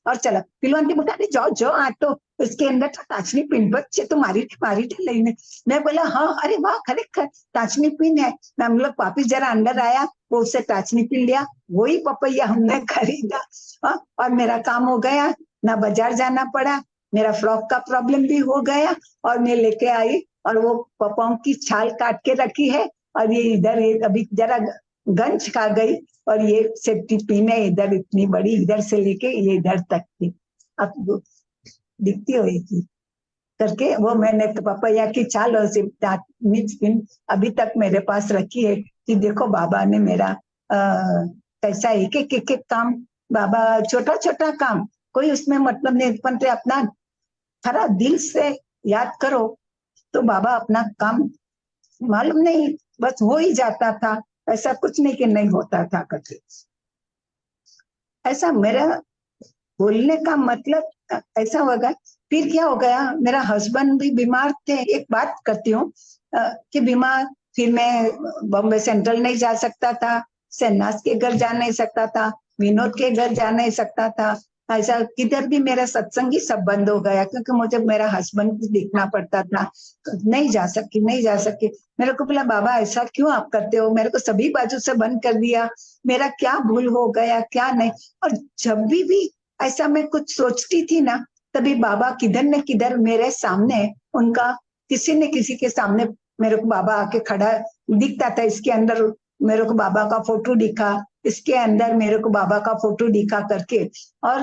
और चलक पिलो आंटी बोला अरे जाओ जाओ आ तो उसके अंदर तो टाचनी पिन बच्चे तो मारी थी लेने। मैं बोला हाँ अरे वाह खरेखर टाचनी पिन है। मैं हम लोग वापिस जरा अंदर आया, वो उससे टाचनी पिन लिया, वही पपैया हमने खरीदा। और मेरा काम हो गया, ना बाजार जाना पड़ा, मेरा फ्रॉक का प्रॉब्लम भी हो गया, और मैं लेके आई और वो पपाओं की छाल काट के रखी है, और ये इधर अभी जरा गंज खा गई, और ये सेफ्टी पिन है इधर इतनी बड़ी, इधर से लेके ये इधर तक की, अब दिखती होगी करके, वो मैंने तो पपैया की छाल और पिन अभी तक मेरे पास रखी है कि देखो बाबा ने मेरा कैसा एक एक काम, बाबा छोटा छोटा काम कोई उसमें मतलब नहीं, पण अपना खरा दिल से याद करो तो बाबा अपना काम मालूम नहीं बस हो ही जाता था, ऐसा कुछ नहीं कि नहीं होता था करके। ऐसा मेरा बोलने का मतलब ऐसा होगा। फिर क्या हो गया, मेरा हस्बैंड भी बीमार थे, एक बात करती हूँ कि बीमार, फिर मैं बॉम्बे सेंट्रल नहीं जा सकता था, सन्नास के घर जा नहीं सकता था, विनोद के घर जा नहीं सकता था, ऐसा किधर भी मेरा सत्संगी सब बंद हो गया क्योंकि मुझे मेरा हस्बैंड भी देखना पड़ता था, नहीं जा सकी। मेरे को बोला बाबा ऐसा क्यों आप करते हो, मेरे को सभी बाजू से बंद कर दिया, मेरा क्या भूल हो गया क्या नहीं। और जब भी ऐसा मैं कुछ सोचती थी ना, तभी बाबा किधर न किधर मेरे सामने, उनका किसी न किसी के सामने मेरे को बाबा आके खड़ा दिखता था। इसके अंदर मेरे को बाबा का फोटो दिखा, इसके अंदर मेरे को बाबा का फोटो दिखा करके। और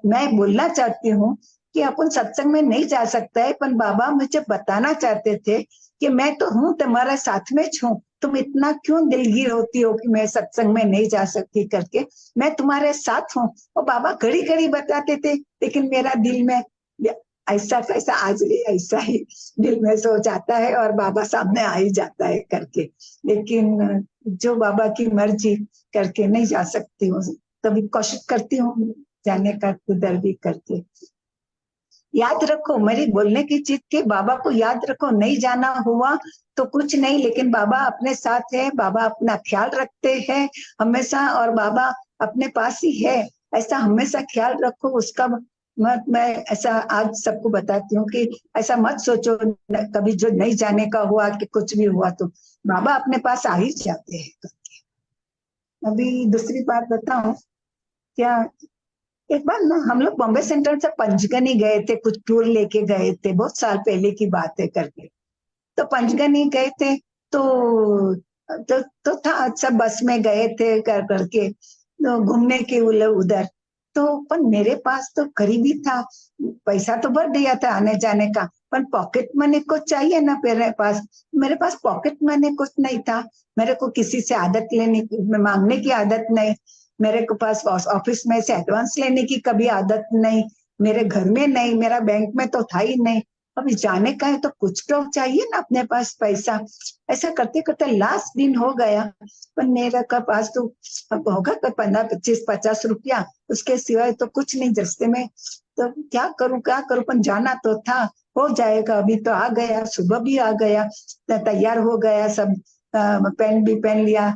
मैं बोलना चाहती हूँ कि अपन सत्संग में नहीं जा सकता है, पर बाबा मुझे बताना चाहते थे कि मैं तो हूँ तुम्हारे साथ में हूँ, तुम इतना क्यों दिलगीर होती हो कि मैं सत्संग में नहीं जा सकती करके, मैं तुम्हारे साथ हूँ। और बाबा घड़ी घड़ी बताते थे, लेकिन मेरा दिल में ऐसा कैसा आज भी ऐसा ही दिल में सो जाता है और बाबा सामने आ ही जाता है करके, लेकिन जो बाबा की मर्जी करके नहीं जा सकती हूँ, कभी कोशिश करती हूँ जाने का उधर भी करके। याद रखो मेरी बोलने की चीज के, बाबा को याद रखो, नहीं जाना हुआ तो कुछ नहीं, लेकिन बाबा अपने साथ है, बाबा अपना ख्याल रखते हैं हमेशा, और बाबा अपने पास ही है, ऐसा हमेशा ख्याल रखो उसका। मैं ऐसा आज सबको बताती हूँ कि ऐसा मत सोचो कभी जो नहीं जाने का हुआ कि कुछ भी हुआ तो बाबा अपने पास आ ही जाते हैं। अभी दूसरी बात बताऊं क्या, एक बार ना हम लोग बॉम्बे सेंट्रल से पंचगनी गए थे, कुछ टूर लेके गए थे, बहुत साल पहले की बात है करके। तो पंचगनी गए थे तो था अच्छा, बस में गए थे कर करके तो घूमने के उधर। तो पर मेरे पास तो करीबी था, पैसा तो बढ़ गया था आने जाने का, पर पॉकेट मनी कुछ चाहिए ना मेरे पास पॉकेट मनी कुछ नहीं था। मेरे को किसी से आदत मांगने की आदत नहीं, मेरे को पास ऑफिस में से एडवांस लेने की कभी आदत नहीं, मेरे घर में नहीं, मेरा बैंक में तो था ही नहीं। अभी जाने का है तो कुछ तो चाहिए ना अपने पास पैसा। ऐसा करते करते लास्ट दिन हो गया, पर मेरे का पास तो होगा तो 15-20-50 रुपया, उसके सिवाय तो कुछ नहीं रास्ते में। तो क्या करूं पर जाना तो था, हो जाएगा। अभी तो आ गया, सुबह भी आ गया, तैयार हो गया सब, पेन भी पहन लिया,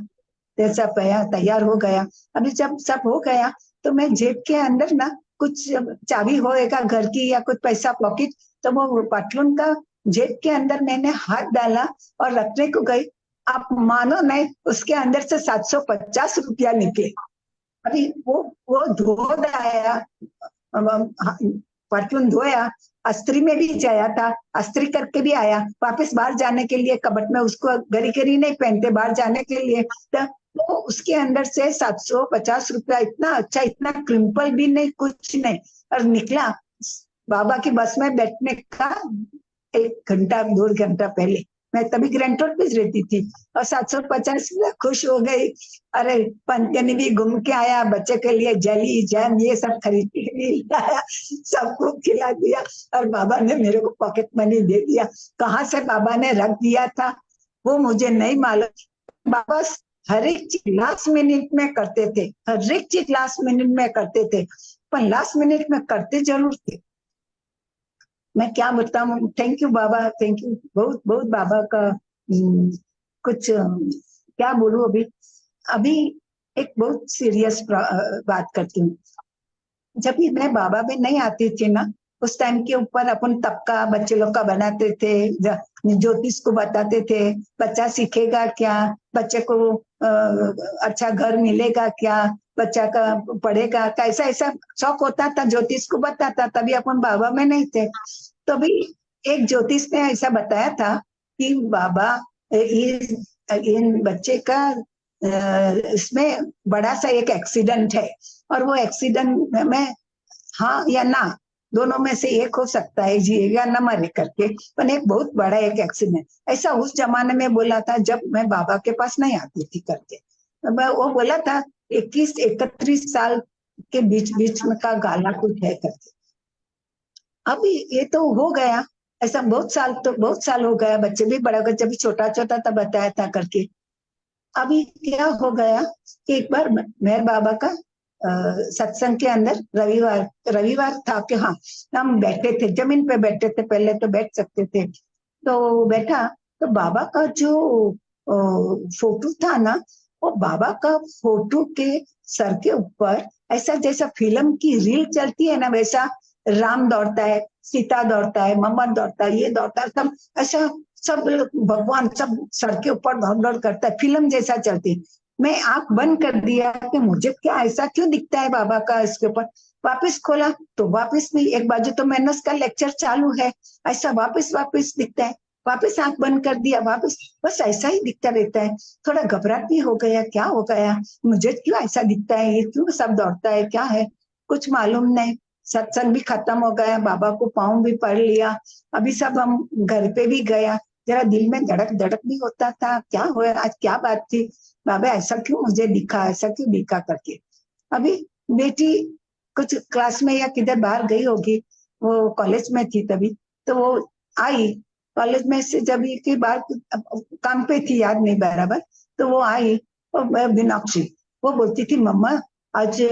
जैसा तैयार हो गया। अभी जब सब हो गया तो मैं जेब के अंदर ना कुछ चाबी होएगा घर की या कुछ पैसा पॉकेट, तो वो पटलून का जेब के अंदर मैंने हाथ डाला और रखने को गई, आप मानो नहीं उसके अंदर से 750 रुपया निकले। अभी वो धो आया, परफ्यूम धोया, अस्त्री में भी जाया था, अस्त्री करके भी आया, वापस बाहर जाने के लिए कबट में उसको घड़ी घड़ी नहीं पहनते बाहर जाने के लिए, तो उसके अंदर से 750 रुपया, इतना अच्छा, इतना क्रिम्पल भी नहीं कुछ नहीं, और निकला बाबा की बस में बैठने का 1-2 घंटा पहले। मैं तभी ग्रैंड रोड पे रहती थी, और 750 खुश हो गई। अरे पंचगनी भी घूम के आया, बच्चे के लिए जली जैम ये सब खरीद के लाया, सबको खिला दिया, और बाबा ने मेरे को पॉकेट मनी दे दिया। कहाँ से बाबा ने रख दिया था वो मुझे नहीं मालूम। बाबा हर एक चीज लास्ट मिनट में करते थे, हर एक चीज लास्ट मिनट में करते थे, पर लास्ट मिनट में करते जरूर थे। मैं क्या बताऊं, thank you Baba, thank you बहुत बहुत बाबा का। कुछ क्या बोलूं अभी, अभी एक बहुत सीरियस बात करती हूँ। जब भी मैं बाबा में नहीं आती थी ना, उस टाइम के ऊपर अपन तबका बच्चे लोग का बनाते थे, ज्योतिष को बताते थे, बच्चा सीखेगा क्या, बच्चे को अच्छा घर मिलेगा क्या, बच्चा का पढ़ेगा कैसा, ऐसा शौक होता था, ज्योतिष को बताता। तभी अपन बाबा में नहीं थे। तभी एक ज्योतिष ने ऐसा बताया था कि बाबा इन बच्चे का इसमें बड़ा सा एक एक्सीडेंट है, और वो एक्सीडेंट में हाँ या ना दोनों में से एक हो सकता है, जिएगा न मरे करके, पर एक बहुत बड़ा एक एक्सीडेंट ऐसा उस जमाने में बोला था जब मैं बाबा के पास नहीं आती थी करके। वो बोला था 21-31 साल के बीच बीच में का गाला कुछ है करके। अब ये तो हो गया, ऐसा बहुत साल हो गया, बच्चे भी बड़ा, जब भी छोटा छोटा था बताया था करके। अभी क्या हो गया कि एक बार मेहर बाबा का सत्संग के अंदर रविवार था कि हाँ, हम बैठे थे, जमीन पे बैठे थे, पहले तो बैठ सकते थे, तो बैठा, तो बाबा का जो फोटो था ना, वो बाबा का फोटो के सर के ऊपर ऐसा जैसा फिल्म की रील चलती है ना, वैसा राम दौड़ता है, सीता दौड़ता है, मोहम्मद दौड़ता है, ये दौड़ता है, सब ऐसा, सब भगवान सब सर के ऊपर दौड़ करता है, फिल्म जैसा चलती। मैं आंख बंद कर दिया कि मुझे क्या ऐसा क्यों दिखता है बाबा का इसके ऊपर। वापस खोला तो वापस भी एक बाजू तो मैनस का लेक्चर चालू है, ऐसा वापस दिखता है। वापस आंख बंद कर दिया, वापस बस ऐसा ही दिखता रहता है। थोड़ा घबराहट भी हो गया, क्या हो गया, मुझे क्यों ऐसा दिखता है, ये क्यों सब दौड़ता है, क्या है, कुछ मालूम नहीं। सत्संग भी खत्म हो गया, बाबा को पाँव भी पढ़ लिया, अभी सब हम घर पे भी गया, जरा दिल में धड़क भी होता था, क्या हुआ आज, क्या बात थी, बाबा ऐसा क्यों मुझे दिखा, ऐसा क्यों दिखा करके। अभी बेटी कुछ क्लास में या किधर बाहर गई होगी, वो कॉलेज में थी तभी, तो वो आई कॉलेज में से, जब की बात काम पे थी, याद नहीं बराबर, तो वो आई, मीनाक्षी, वो बोलती थी मम्मा आज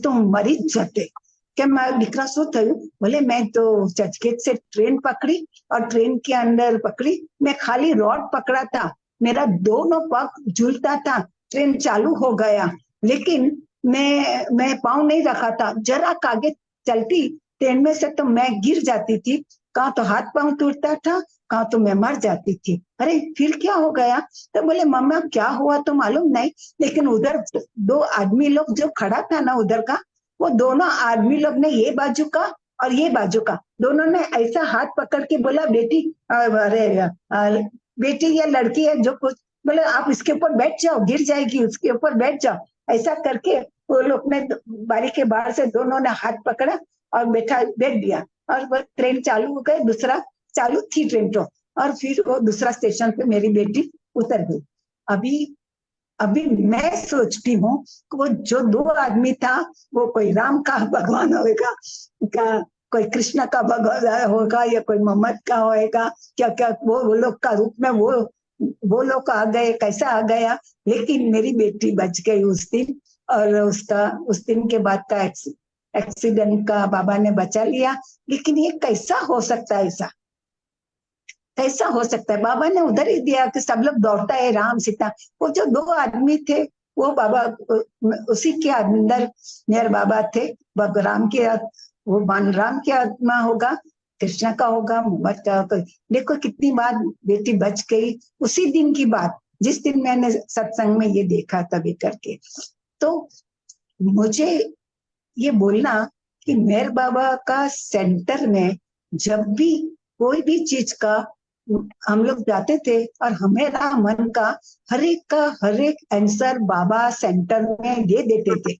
तो मरी जाते કે દીકરા શું થયું, बोले मैं तो चर्चगेट से ट्रेन पकड़ी और ट्रेन के अंदर पकड़ी, मैं खाली रॉड पकड़ा था, मेरा दोनों पग झूलता था, ट्रेन चालू हो गया, लेकिन मैं पाँव नहीं रखा था, जरा आगे चलती ट्रेन में से तो मैं गिर जाती थी, कहाँ तो हाथ पांव टूटता था, कहाँ तो मैं मर जाती थी। अरे फिर क्या हो गया, तो बोले मम्मा क्या हुआ तो मालूम नहीं, लेकिन उधर दो आदमी लोग जो खड़ा था ना उधर का, वो दोनों आदमी लोग ने ये बाजू का और ये बाजू का दोनों ने ऐसा हाथ पकड़ के बोला बेटी, अरे बेटी या लड़की है जो कुछ, बोले आप इसके ऊपर बैठ जाओ, गिर जाएगी, उसके ऊपर बैठ जाओ, ऐसा करके वो लोग ने बारी के बाहर से दोनों ने हाथ पकड़ा और बैठ दिया, और वो ट्रेन चालू हो गई, दूसरा चालू थी ट्रेन तो, और फिर वो दूसरा स्टेशन पे मेरी बेटी उतर गई। अभी मैं सोचती हूँ कि वो जो दो आदमी था, वो कोई राम का भगवान होगा, कोई कृष्ण का भगवान होगा, या कोई मोहम्मद का होगा, क्या वो लोग का रूप में वो लोग आ गए, कैसा आ गया, लेकिन मेरी बेटी बच गई उस दिन, और उस दिन के बाद का एक्सीडेंट का बाबा ने बचा लिया। लेकिन ये कैसा हो सकता है, ऐसा कैसा हो सकता है, बाबा ने उधर ही दिया कि सब लोग दौड़ता है, राम सीता, वो जो दो आदमी थे वो बाबा उसी के अंदर मेरे बाबा थे, राम के, वो राम की आत्मा होगा, कृष्ण का होगा, मोहम्मद का होगा। देखो कितनी बार बेटी बच गई, उसी दिन की बात, जिस दिन मैंने सत्संग में ये देखा तभी करके। तो मुझे ये बोलना कि मेहर बाबा का सेंटर में जब भी कोई भी चीज का हम लोग जाते थे, और हमेरा मन का हर एक आंसर बाबा सेंटर में दे देते थे।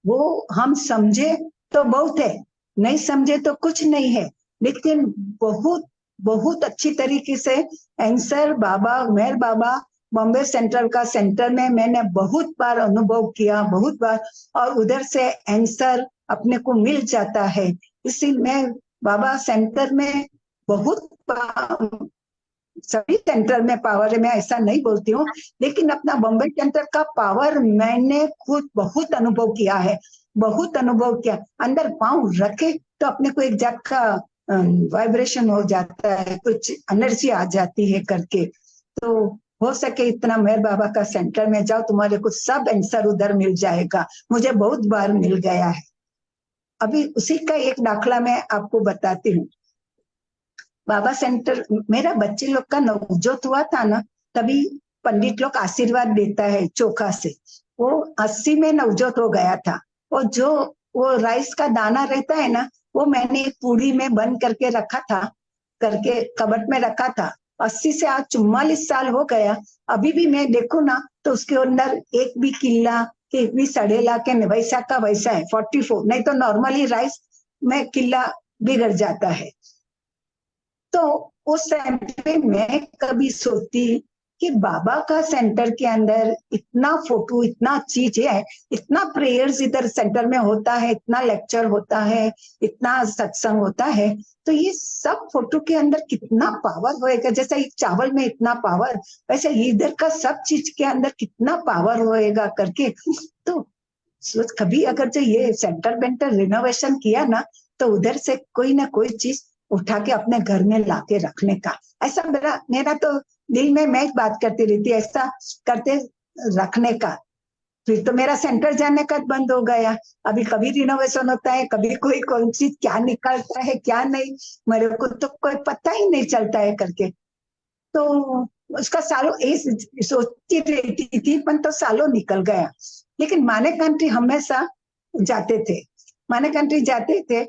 वो हम समझे तो बहुत है, नहीं समझे तो कुछ नहीं है, लेकिन बहुत बहुत अच्छी तरीके से आंसर बाबा, मेहर बाबा बॉम्बे सेंट्रल का सेंटर में मैंने बहुत बार अनुभव किया, बहुत बार, और उधर से आंसर अपने को मिल जाता है। इसी में बाबा सेंटर में बहुत सभी सेंटर में पावर है, मैं ऐसा नहीं बोलती हूँ, लेकिन अपना बॉम्बे सेंटर का पावर मैंने खुद बहुत अनुभव किया है, बहुत अनुभव किया। अंदर पाँव रखे तो अपने को एक जात का वाइब्रेशन हो जाता है, कुछ एनर्जी आ जाती है करके। तो हो सके इतना मेहर बाबा का सेंटर में जाओ, तुम्हारे को सब आंसर उधर मिल जाएगा। मुझे बहुत बार मिल गया है। अभी उसी का एक दाखला मैं आपको बताती हूँ। बाबा सेंटर, मेरा बच्चे लोग का नवजोत हुआ था ना, तभी पंडित लोग आशीर्वाद देता है चोखा से। वो 80 में नवजोत हो गया था। और जो वो राइस का दाना रहता है ना, वो मैंने एक पूड़ी में बंद करके रखा था, करके कबट में रखा था। 80 से आज 44 साल हो गया। अभी भी मैं देखूं ना तो उसके अंदर एक भी किल्ला, एक भी सड़ेला के वैसा का वैसा है। 44, नहीं तो नॉर्मली राइस में किल्ला बिगड़ जाता है। तो उस टाइम पे मैं कभी सोचती कि बाबा का सेंटर के अंदर इतना फोटो, इतना चीज है, इतना प्रेयर्स इधर सेंटर में होता है, इतना लेक्चर होता है, इतना सत्संग होता है, तो ये सब फोटो के अंदर कितना पावर होएगा। जैसा एक चावल में इतना पावर, वैसे इधर का सब चीज के अंदर कितना पावर होएगा करके। तो कभी अगर जो ये सेंटर बेंटर रिनोवेशन किया ना, तो उधर से कोई ना कोई चीज उठा के अपने घर में लाके रखने का, ऐसा मेरा तो दिल में मैं बात करती रहती, ऐसा करते रखने का। फिर तो मेरा सेंटर जाने का बंद हो गया। अभी कभी रिनोवेशन होता है, कभी कोई कौन चीज क्या निकलता है क्या नहीं, मेरे को तो कोई पता ही नहीं चलता है करके। तो उसका सालों सोचती रहती थी, पर तो सालों निकल गया। लेकिन माने कंट्री हमेशा जाते थे, माने कंट्री जाते थे।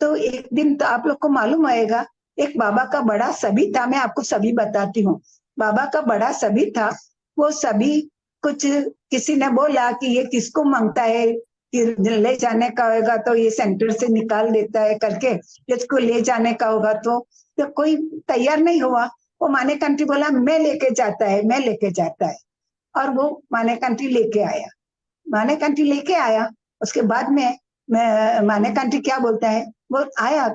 तो एक दिन तो आप लोग को मालूम आएगा, एक बाबा का बड़ा सभी था, मैं आपको सभी बताती हूँ। बाबा का बड़ा सभी था, वो सभी कुछ किसी ने बोला कि ये किसको मांगता है कि ले जाने का होगा तो ये सेंटर से निकाल देता है करके, इसको ले जाने का होगा तो कोई तैयार नहीं हुआ। वो माने कंट्री बोला मैं लेके जाता है, मैं लेके जाता है। और वो माने कंट्री लेके आया, माने कंट्री लेके आया। उसके बाद में माने कंट्री क्या बोलता है, वो आया,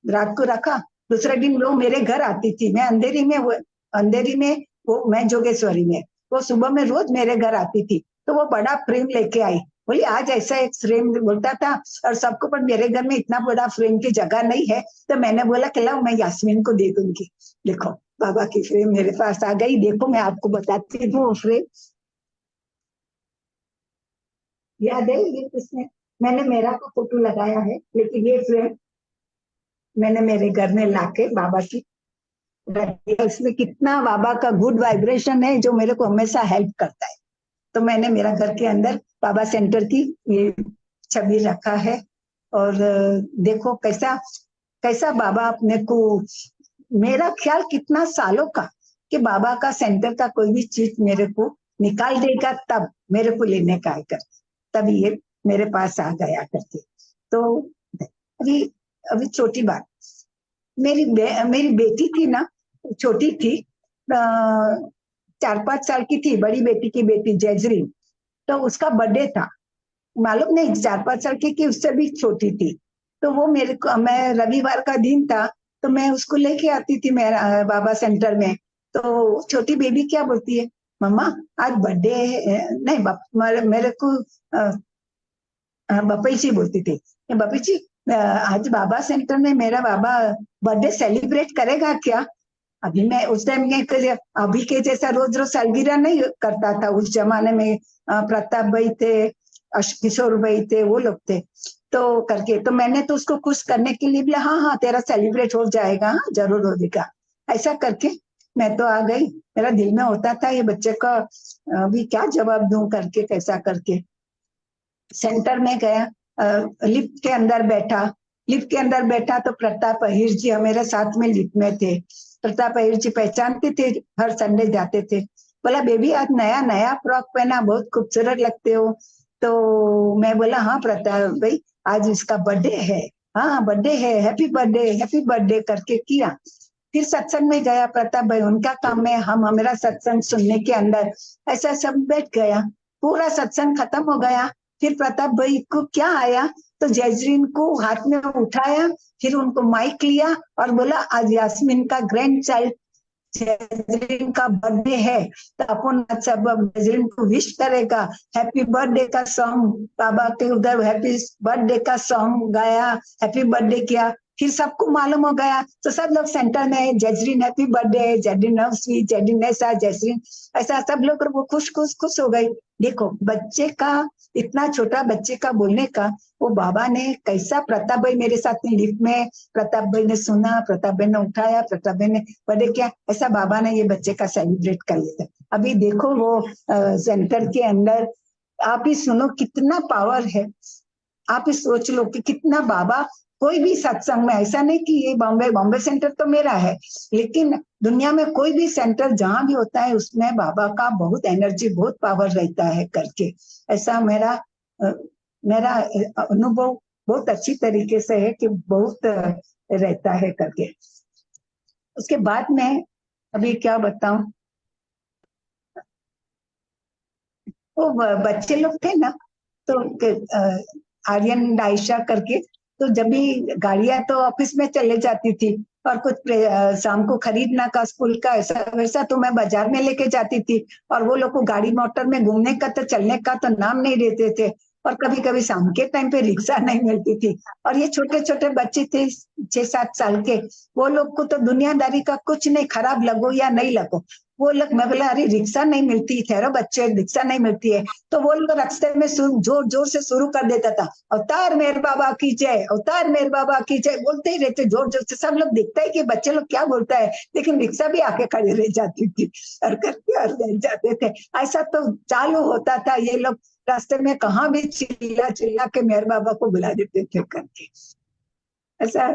रात को रखा, दूसरे दिन वो मेरे घर आती थी। मैं अंधेरी में, वो मैं जोगेश्वरी में, वो सुबह में रोज मेरे घर आती थी। तो वो बड़ा फ्रेम लेके आई, बोली आज ऐसा एक फ्रेम बोलता था और सबको, पर मेरे घर में इतना बड़ा फ्रेम की जगह नहीं है। तो मैंने बोला कि लाओ मैं यास्मीन को दे दूंगी। देखो बाबा की फ्रेम मेरे पास आ गई। देखो मैं आपको बताती हूँ, वो फ्रेम याद है ये किसने, मैंने मेरा को फोटो लगाया है, लेकिन ये फ्रेम मैंने मेरे घर में लाके बाबा की रख दिया। इसमें कितना बाबा का गुड वाइब्रेशन है जो मेरे को हमेशा हेल्प करता है। तो मैंने मेरा घर के अंदर बाबा सेंटर की ये छवि रखा है। और देखो कैसा कैसा बाबा अपने को, मेरा ख्याल कितना सालों का कि बाबा का सेंटर का कोई भी चीज मेरे को निकाल देगा तब मेरे को लेने का आकर, तब ये मेरे पास आ गया करके। तो अभी अभी छोटी बात, मेरी बेटी थी ना, छोटी थी, 4-5 साल की थी, बड़ी बेटी की बेटी जैजरीन। तो उसका बर्थडे था, मालूम नहीं 4-5 साल की उससे भी छोटी थी। तो वो मेरे को, मैं रविवार का दिन था तो मैं उसको लेके आती थी मेरा बाबा सेंटर में। तो छोटी बेबी क्या बोलती है, मम्मा आज बर्थडे है, नहीं मेरे को बपई जी बोलती थी, बपई जी आज बाबा सेंटर में मेरा बाबा बर्थडे सेलिब्रेट करेगा क्या। अभी मैं उस टाइम में अभी के जैसा रोज रोज सालगिरह नहीं करता था। उस जमाने में प्रताप भाई थे, किशोर भाई थे, वो लोग थे। तो करके तो मैंने तो उसको खुश करने के लिए बोला हाँ हाँ तेरा सेलिब्रेट हो जाएगा, हाँ जरूर होगा। ऐसा करके मैं तो आ गई। मेरा दिल में होता था ये बच्चे का अभी क्या जवाब दूं करके, कैसा करके सेंटर में गया। लिफ्ट के अंदर बैठा, लिफ्ट के अंदर बैठा तो प्रताप अहिर जी हमारे साथ में लिफ्ट में थे। प्रताप अहिर जी पहचानते थे, हर संडे जाते थे। बोला बेबी आज नया नया फ्रॉक पहना, बहुत खूबसूरत लगते हो। तो मैं बोला हाँ प्रताप भाई आज इसका बर्थडे है, हाँ बर्थडे है, हैप्पी बर्थडे करके किया। फिर सत्संग में गया प्रताप भाई, उनका काम है हम हमारा सत्संग सुनने के अंदर, ऐसा सब बैठ गया। पूरा सत्संग खत्म हो गया। फिर प्रताप भाई को क्या आया, तो जैजरीन को हाथ में उठाया, फिर उनको माइक लिया और बोला आज यास्मीन का ग्रैंड चाइल्ड जैजरीन का बर्थडे है, तो अपन सब जैजरीन को विश करेगा। हैप्पी बर्थडे का सॉन्ग बाबा के उधर, हैप्पी बर्थडे का सॉन्ग गाया, हैप्पी बर्थडे किया। फिर सबको मालूम हो गया तो सब लोग सेंटर में जैसरीन हैप्पी बर्थडे, जैसरीन स्वीट, जैसरीन ऐसा, जैसरीन ऐसा, सब लोग वो खुश खुश खुश हो गई। देखो बच्चे का, इतना छोटा बच्चे का बोलने का, वो बाबा ने कैसा, प्रताप भाई मेरे साथ में लिफ्ट में, प्रताप भाई ने सुना, प्रताप भाई ने उठाया, प्रताप भाई ने बर्थडे किया, ऐसा बाबा ने ये बच्चे का सेलिब्रेट कर लिया। अभी देखो वो सेंटर के अंदर, आप ही सुनो कितना पावर है, आप ही सोच लो कि कितना बाबा, कोई भी सत्संग में, ऐसा नहीं कि ये बॉम्बे सेंटर तो मेरा है, लेकिन दुनिया में कोई भी सेंटर जहां भी होता है उसमें बाबा का बहुत एनर्जी, बहुत पावर रहता है करके, ऐसा मेरा मेरा अनुभव बहुत अच्छी तरीके से है कि बहुत रहता है करके। उसके बाद में अभी क्या बताऊं, वो बच्चे लोग थे ना, तो आर्यन आयशा करके, तो जब भी गाड़ियां तो ऑफिस में चले जाती थी और कुछ शाम को खरीदना का स्कूल का ऐसा वैसा, तो मैं बाजार में लेके जाती थी, और वो लोग को गाड़ी मोटर में घूमने का तो, चलने का तो नाम नहीं देते थे, और कभी कभी शाम के टाइम पे रिक्शा नहीं मिलती थी, और ये छोटे छोटे बच्चे थे 6-7 साल के, वो लोग को तो दुनियादारी का कुछ नहीं, खराब लगो या नहीं लगो, वो लोग, मैं बोला अरे रिक्शा नहीं मिलती, ठहरो बच्चे, रिक्शा नहीं मिलती है, तो वो लोग रास्ते में जोर जोर से शुरू कर देता था, अवतार मेर बाबा की जय, अवतार मेर बाबा की जय, बोलते ही रहते जोर जोर से। सब लोग दिखता है कि बच्चे लोग क्या बोलता है, लेकिन रिक्शा भी आके खड़ी रह जाती थी और करके और रह जाते थे। ऐसा तो चालू होता था, ये लोग रास्ते में कहाँ भी चिल्ला चिल्ला के मेर बाबा को बुला देते थे करके। ऐसा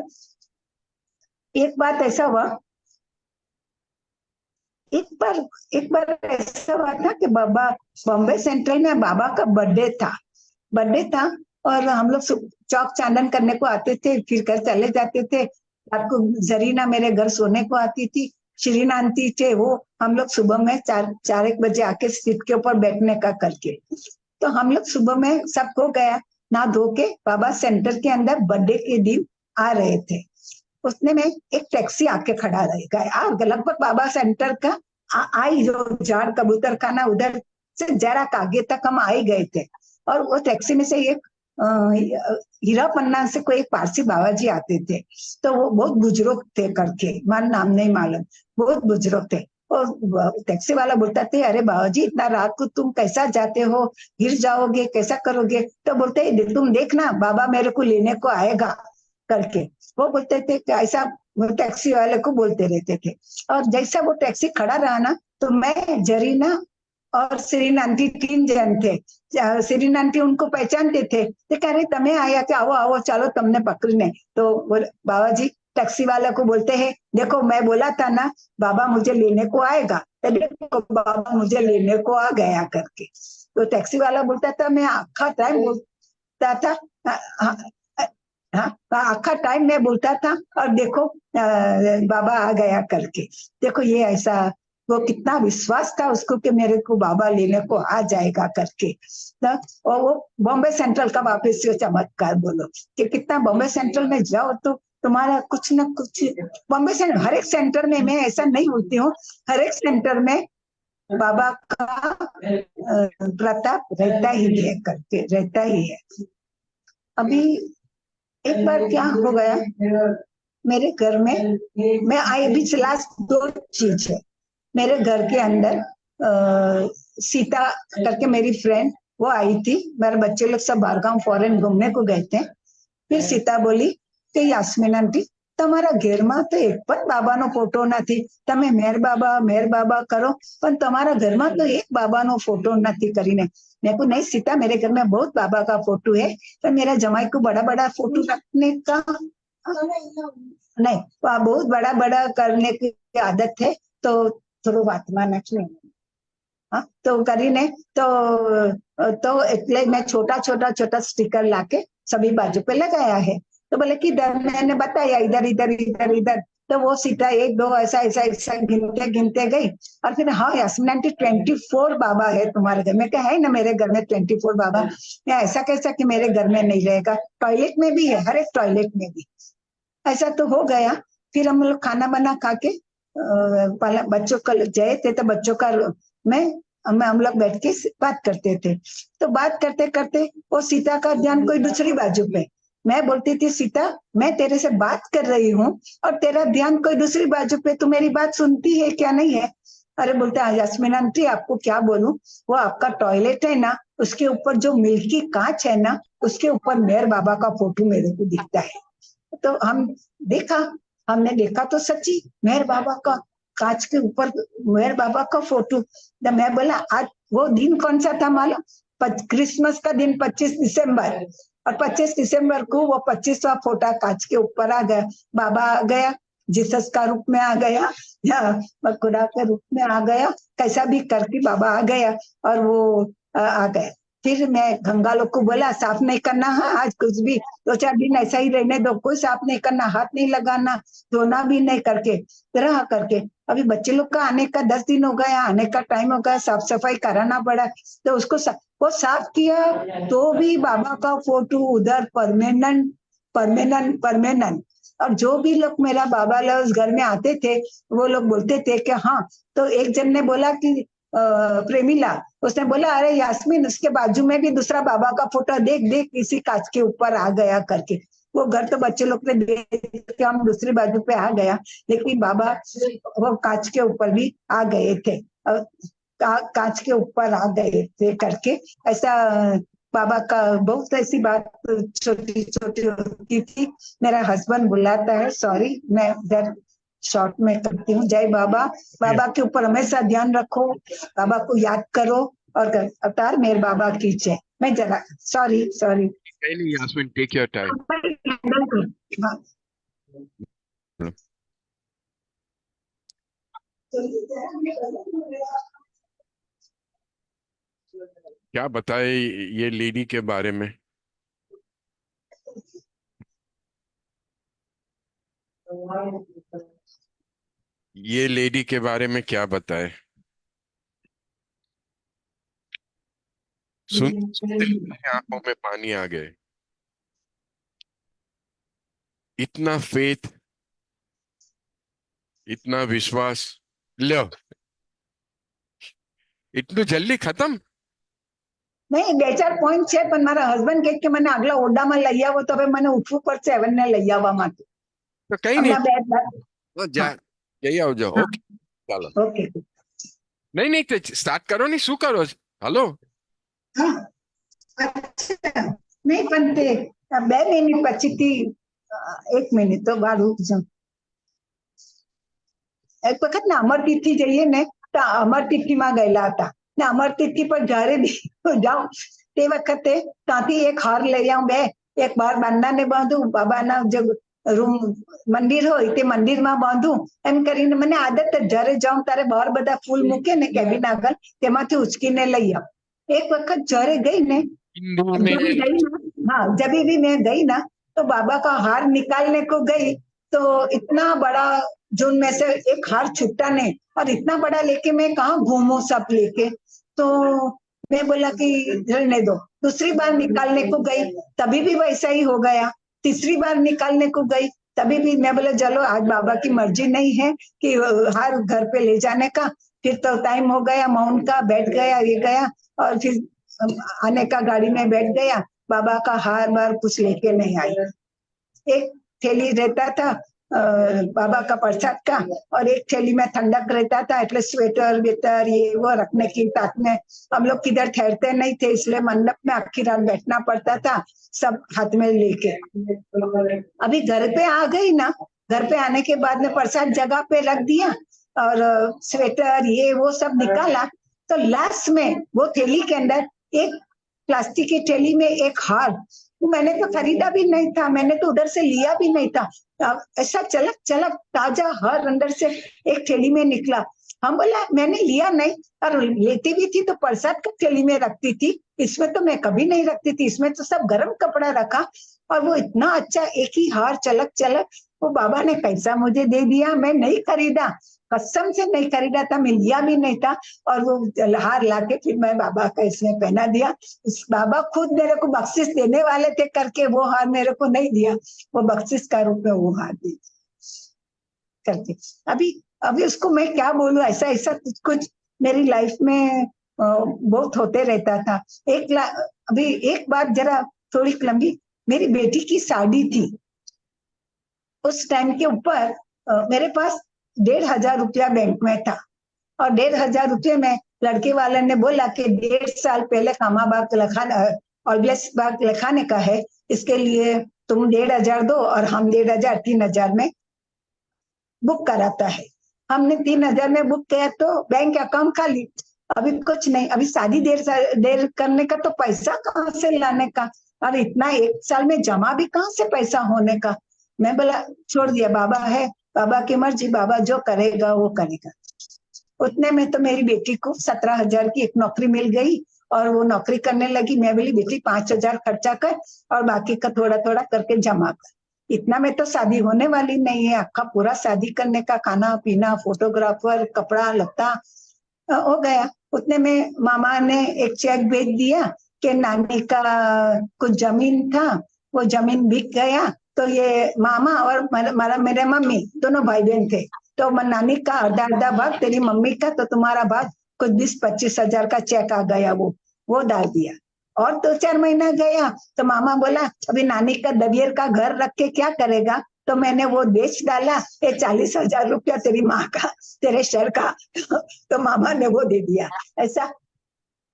एक बात ऐसा हुआ, एक बार ऐसा हुआ था कि बाबा, बॉम्बे सेंट्रल में बाबा का बर्थडे था, और हम लोग चौक चांदन करने को आते थे, फिर घर चले जाते थे। रात को जरीना मेरे घर सोने को आती थी, श्रीना आंटी थे वो, हम लोग सुबह में 4-1 बजे आके सीट के ऊपर बैठने का करके, तो हम लोग सुबह में सब हो गया, ना धो के बाबा सेंटर के अंदर बर्थडे के दिन आ रहे थे, उसने में एक टैक्सी आके खड़ा रह गया, लगभग बाबा सेंटर का आई जो झाड़ कबूतर खाना उधर से जरा आगे तक हम आ ही गए थे, और वो टैक्सी में से एक हीरा पन्ना से कोई एक पारसी बाबा जी आते थे, तो वो बहुत बुजुर्ग थे करके, मान नाम नहीं मालूम, बहुत बुजुर्ग थे, और टैक्सी वाला बोलता थे अरे बाबा जी इतना रात को तुम कैसा जाते हो, गिर जाओगे, कैसा करोगे, तो बोलते तुम देखना बाबा मेरे को लेने को आएगा करके, वो बोलते थे कि ऐसा, वो टैक्सी वाले को बोलते रहते थे। और जैसा वो टैक्सी खड़ा रहा ना, तो मैं, जरीना और सीरीना आंटी 3 जन थे, सीरीना आंटी उनको पहचानते थे, तो कह रहे तमें आया कि आओ आओ चलो तुमने पकड़ने, तो बाबा जी टैक्सी वाला को बोलते हैं देखो मैं बोला था ना बाबा मुझे लेने को आएगा, तो देखो बाबा मुझे लेने को आ गया करके, तो टैक्सी वाला बोलता था मैं आखा टाइम बोलता था, हाँ आखा टाइम में बोलता था, और देखो बाबा आ गया करके, देखो ये ऐसा, वो कितना विश्वास था उसको कि मेरे को बाबा लेने को आ जाएगा करके, और वो बॉम्बे सेंट्रल का वापस से चमत्कार बोलो कि कितना, बॉम्बे सेंट्रल में जाओ तो तुम्हारा कुछ ना कुछ, बॉम्बे सेंट्रल हर एक सेंटर में, मैं ऐसा नहीं बोलती हूँ, हर एक सेंटर में बाबा का प्रताप रहता ही है करके, रहता ही है। अभी एक बार क्या हो गया मेरे घर में, मैं आई अभी लास्ट 2 चीज है मेरे घर के अंदर, सीता करके मेरी फ्रेंड वो आई थी, मेरे बच्चे लोग सब बाहर गांव फॉरेन घूमने को गए थे, फिर सीता बोली कि यास्मीन आंटी તમારા ઘરમાં તો એક પણ બાબાનો ફોટો નથી, તમે મેર બાબા કરો, પણ તમારા ઘરમાં તો એક બાબાનો ફોટો નથી કરીને। मैं को नहीं सीता मेरे घर में बहुत बाबा का फोटो है, पर मेरा जमाई को बड़ा बड़ा फोटो रखने का नहीं, बहुत बड़ा बड़ा करने की आदत है, तो थोड़ा वातमा नहीं, हाँ तो કરીને तो એટલે मैं छोटा छोटा छोटा स्टिकर लाके सभी बाजू पे लगाया है, तो बोले कि मैंने बताया इधर इधर इधर इधर, तो वो सीता 1-2 ऐसा ऐसा ऐसा गिनते गिनते गई, और फिर हाँ यास्मीन आंटी 24 बाबा है तुम्हारे घर में, क्या है ना मेरे घर में 24 बाबा, या ऐसा कैसा कि मेरे घर में नहीं रहेगा, टॉयलेट में भी है, हर एक टॉयलेट में भी। ऐसा तो हो गया, फिर हम लोग खाना बना खा के बच्चों का गए थे, तो बच्चों का में हम लोग बैठ के बात करते थे, तो बात करते करते वो सीता का ध्यान कोई दूसरी बाजू पे, मैं बोलती थी सीता मैं तेरे से बात कर रही हूँ और तेरा ध्यान कोई दूसरी बाजू पे, तू मेरी बात सुनती है क्या नहीं है? अरे बोलते हैं यास्मीन आंटी आपको क्या बोलूं, वो आपका टॉयलेट है ना, उसके ऊपर जो मिल्की कांच है ना, उसके ऊपर मेहर बाबा का फोटो मेरे को दिखता है। तो देखा हमने देखा तो सच्ची मेहर बाबा का कांच के ऊपर मेहर बाबा का फोटो। तो मैं बोला आज वो दिन कौन सा था मालूम? क्रिसमस का दिन 25 दिसंबर, और 25 दिसंबर को वो 25वां फोटा कांच के ऊपर आ गया। बाबा आ गया, जीसस का रूप में आ गया या खुदा के रूप में आ गया, कैसा भी करके बाबा आ गया और वो आ गया। फिर मैं गंगा लोग को बोला साफ नहीं करना है आज कुछ भी, 2-4 दिन ऐसा ही रहने दो, कोई साफ नहीं करना, हाथ नहीं लगाना, धोना भी नहीं करके रहा करके। अभी बच्चे लोग का आने का 10 दिन हो गया, आने का टाइम हो गया, साफ सफाई कराना पड़ा, तो उसको वो साफ किया तो भी बाबा का फोटो उधर परमानेंट परमानेंट परमानेंट। और जो भी लोग मेरा बाबा लोग उस घर में आते थे वो लोग बोलते थे कि हाँ, तो एक जन ने बोला कि प्रेमिला, उसने बोला अरे यास्मीन उसके बाजू में भी दूसरा बाबा का फोटो देख देख इसी कांच के ऊपर आ गया करके। वो घर तो बच्चे लोग ने देख के हम दूसरी बाजू पे आ गया, लेकिन बाबा वो कांच के ऊपर भी आ गए थे, कांच के ऊपर आ गए थे करके ऐसा। बाबा का बहुत ऐसी बात छोटी छोटी होती थी। मेरा हस्बैंड बुलाता है, सॉरी मैं इधर शॉर्ट में करती हूँ। जय बाबा। बाबा के ऊपर हमेशा ध्यान रखो, बाबा को याद करो और अवतार मेरे बाबा की जय। मैं जरा sorry sorry Yasmin, take your time. क्या बताए ये लेडी के बारे में? ये लेडी के बारे में क्या बताए? सुनते आंखों में पानी आ गए। इतना फेथ, इतना विश्वास, लो इतनी जल्दी खत्म? नहीं 2-4 પોઈન્ટ છે, પણ મારા હસબન્ડ કહે કે મને આગલા ઓરડામાં લઈ આવો, તો હવે મને ઉઠવું પડશે એવને લઈ આવવા માટે. तो कहीं હમણાં नहीं, બે जा जई आवजो. हाँ ओके ચાલો. ઓકે नहीं स्टार्ट करो नहीं, શું કરો? हेलो. હા અચ્છા નહીં પણ તે 2 મિનિટ પછીથી 1 મિનિટ તો બહાર ઉઠજો. એક વખત ને અમરતીર્થથી જઈએ ને તો અમરતીર્થીમાં ગયેલા હતા ને અમરતીર્થથી પર જ્યારે બી જાઉં તે વખતે ત્યાંથી એક હાર લઈ આવું, બે એક બાર બાંધનાને બાંધું, બાબાના જે રૂમ મંદિર હોય તે મંદિરમાં બાંધું, એમ કરીને મને આદત જ જ્યારે જાઉં ત્યારે બહાર બધા ફૂલ મૂકે ને કેબિન આગળ તેમાંથી ઉચકીને લઈ આવું. એક વખત જ્યારે ગઈ ને हिंदू जब में भी गई ना, हाँ जब भी मैं गई ना तो बाबा का हार निकालने को गई तो इतना बड़ा जून में से एक हार छूटा नहीं, और इतना बड़ा लेके मैं कहाँ घूमू सब लेके। तो मैं बोला कि रहने दो। दूसरी बार निकालने को गई तभी भी वैसा ही हो गया। तीसरी बार निकालने को गई तभी भी मैं बोला चलो आज बाबा की मर्जी नहीं है कि हार घर पे ले जाने का। फिर तो टाइम हो गया माउंट का, बैठ गया ये गया, और फिर आने का गाड़ी में बैठ गया, बाबा का हार बार कुछ लेके नहीं आई। एक थैली रहता था बाबा का प्रसाद का, और एक थैली में ठंडक रहता था, એટલે स्वेटर वेटर ये वो रखने की। साथ में हम लोग किधर ठहरते नहीं थे इसलिए मंडप में आखिर रात बैठना पड़ता था सब हाथ में लेके। अभी घर पे आ गई ना, घर पे आने के बाद में प्रसाद जगह पे रख दिया और स्वेटर ये वो सब निकाला, तो लास्ट में वो थैली के अंदर एक प्लास्टिक की थैली में एक हार, मैंने तो खरीदा भी नहीं था, मैंने तो उधर से लिया भी नहीं था, ऐसा चलक चलक ताजा हार अंदर से एक थैली में निकला। हम बोला मैंने लिया नहीं, और लेती भी थी तो प्रसाद की थैली में रखती थी, इसमें तो मैं कभी नहीं रखती थी, इसमें तो सब गर्म कपड़ा रखा। और वो इतना अच्छा एक ही हार चलक चलक, वो बाबा ने कैसा मुझे दे दिया, मैं नहीं खरीदा, कसम से नहीं खरीदा था, मैं लिया भी नहीं था। और वो हार लाके फिर मैं बाबा का इसमें पहना दिया। बाबा खुद मेरे को बख्शिश देने वाले थे करके वो हार मेरे को नहीं दिया, वो बख्शिश का रूप में वो हार दी करके। अभी अभी उसको मैं क्या बोलूं, ऐसा ऐसा कुछ मेरी लाइफ में बहुत होते रहता था। अभी एक बात जरा थोड़ी लंबी, मेरी बेटी की शादी थी। उस टाइम के ऊपर मेरे पास 1,500 रुपया बैंक में था, और 1,500 रुपये में लड़के वाले ने बोला कि 1.5 साल पहले कामा बाग लिखाना, ऑलब्लेस बाग लिखाने का है, इसके लिए तुम 1,500 दो और हम 1,500 3,000 में बुक कराता है। हमने 3,000 में बुक किया तो बैंक अकाउंट खाली, अभी कुछ नहीं, अभी शादी देर करने का तो पैसा कहाँ से लाने का, और इतना 1 साल में जमा भी कहाँ से पैसा होने का। मैं बोला छोड़ दिया, बाबा है, बाबा की मर्जी, बाबा जो करेगा वो करेगा। उतने में तो मेरी बेटी को 17,000 की एक नौकरी मिल गई, और वो नौकरी करने लगी। मैं बोली बेटी 5,000 खर्चा कर और बाकी का थोड़ा थोड़ा करके जमा कर, इतना में तो शादी होने वाली नहीं है, आपका पूरा शादी करने का खाना पीना, फोटोग्राफर, कपड़ा लत्ता हो गया। उतने में मामा ने एक चेक भेज दिया कि नानी का कुछ जमीन था, वो जमीन बिक गया, तो ये मामा और मेरे मम्मी दोनों भाई बहन थे, तो नानी का आधा आधा भाग, तेरी मम्मी का तो तुम्हारा भाग, कुछ 20-25 हजार का चेक आ गया, वो डाल दिया। और 2-4 महीना गया तो मामा बोला अभी नानी का दबियर का घर रख के क्या करेगा, तो मैंने वो बेच डाला, ये 40,000 रुपया तेरी माँ का, तेरे शहर का। तो मामा ने वो दे दिया, ऐसा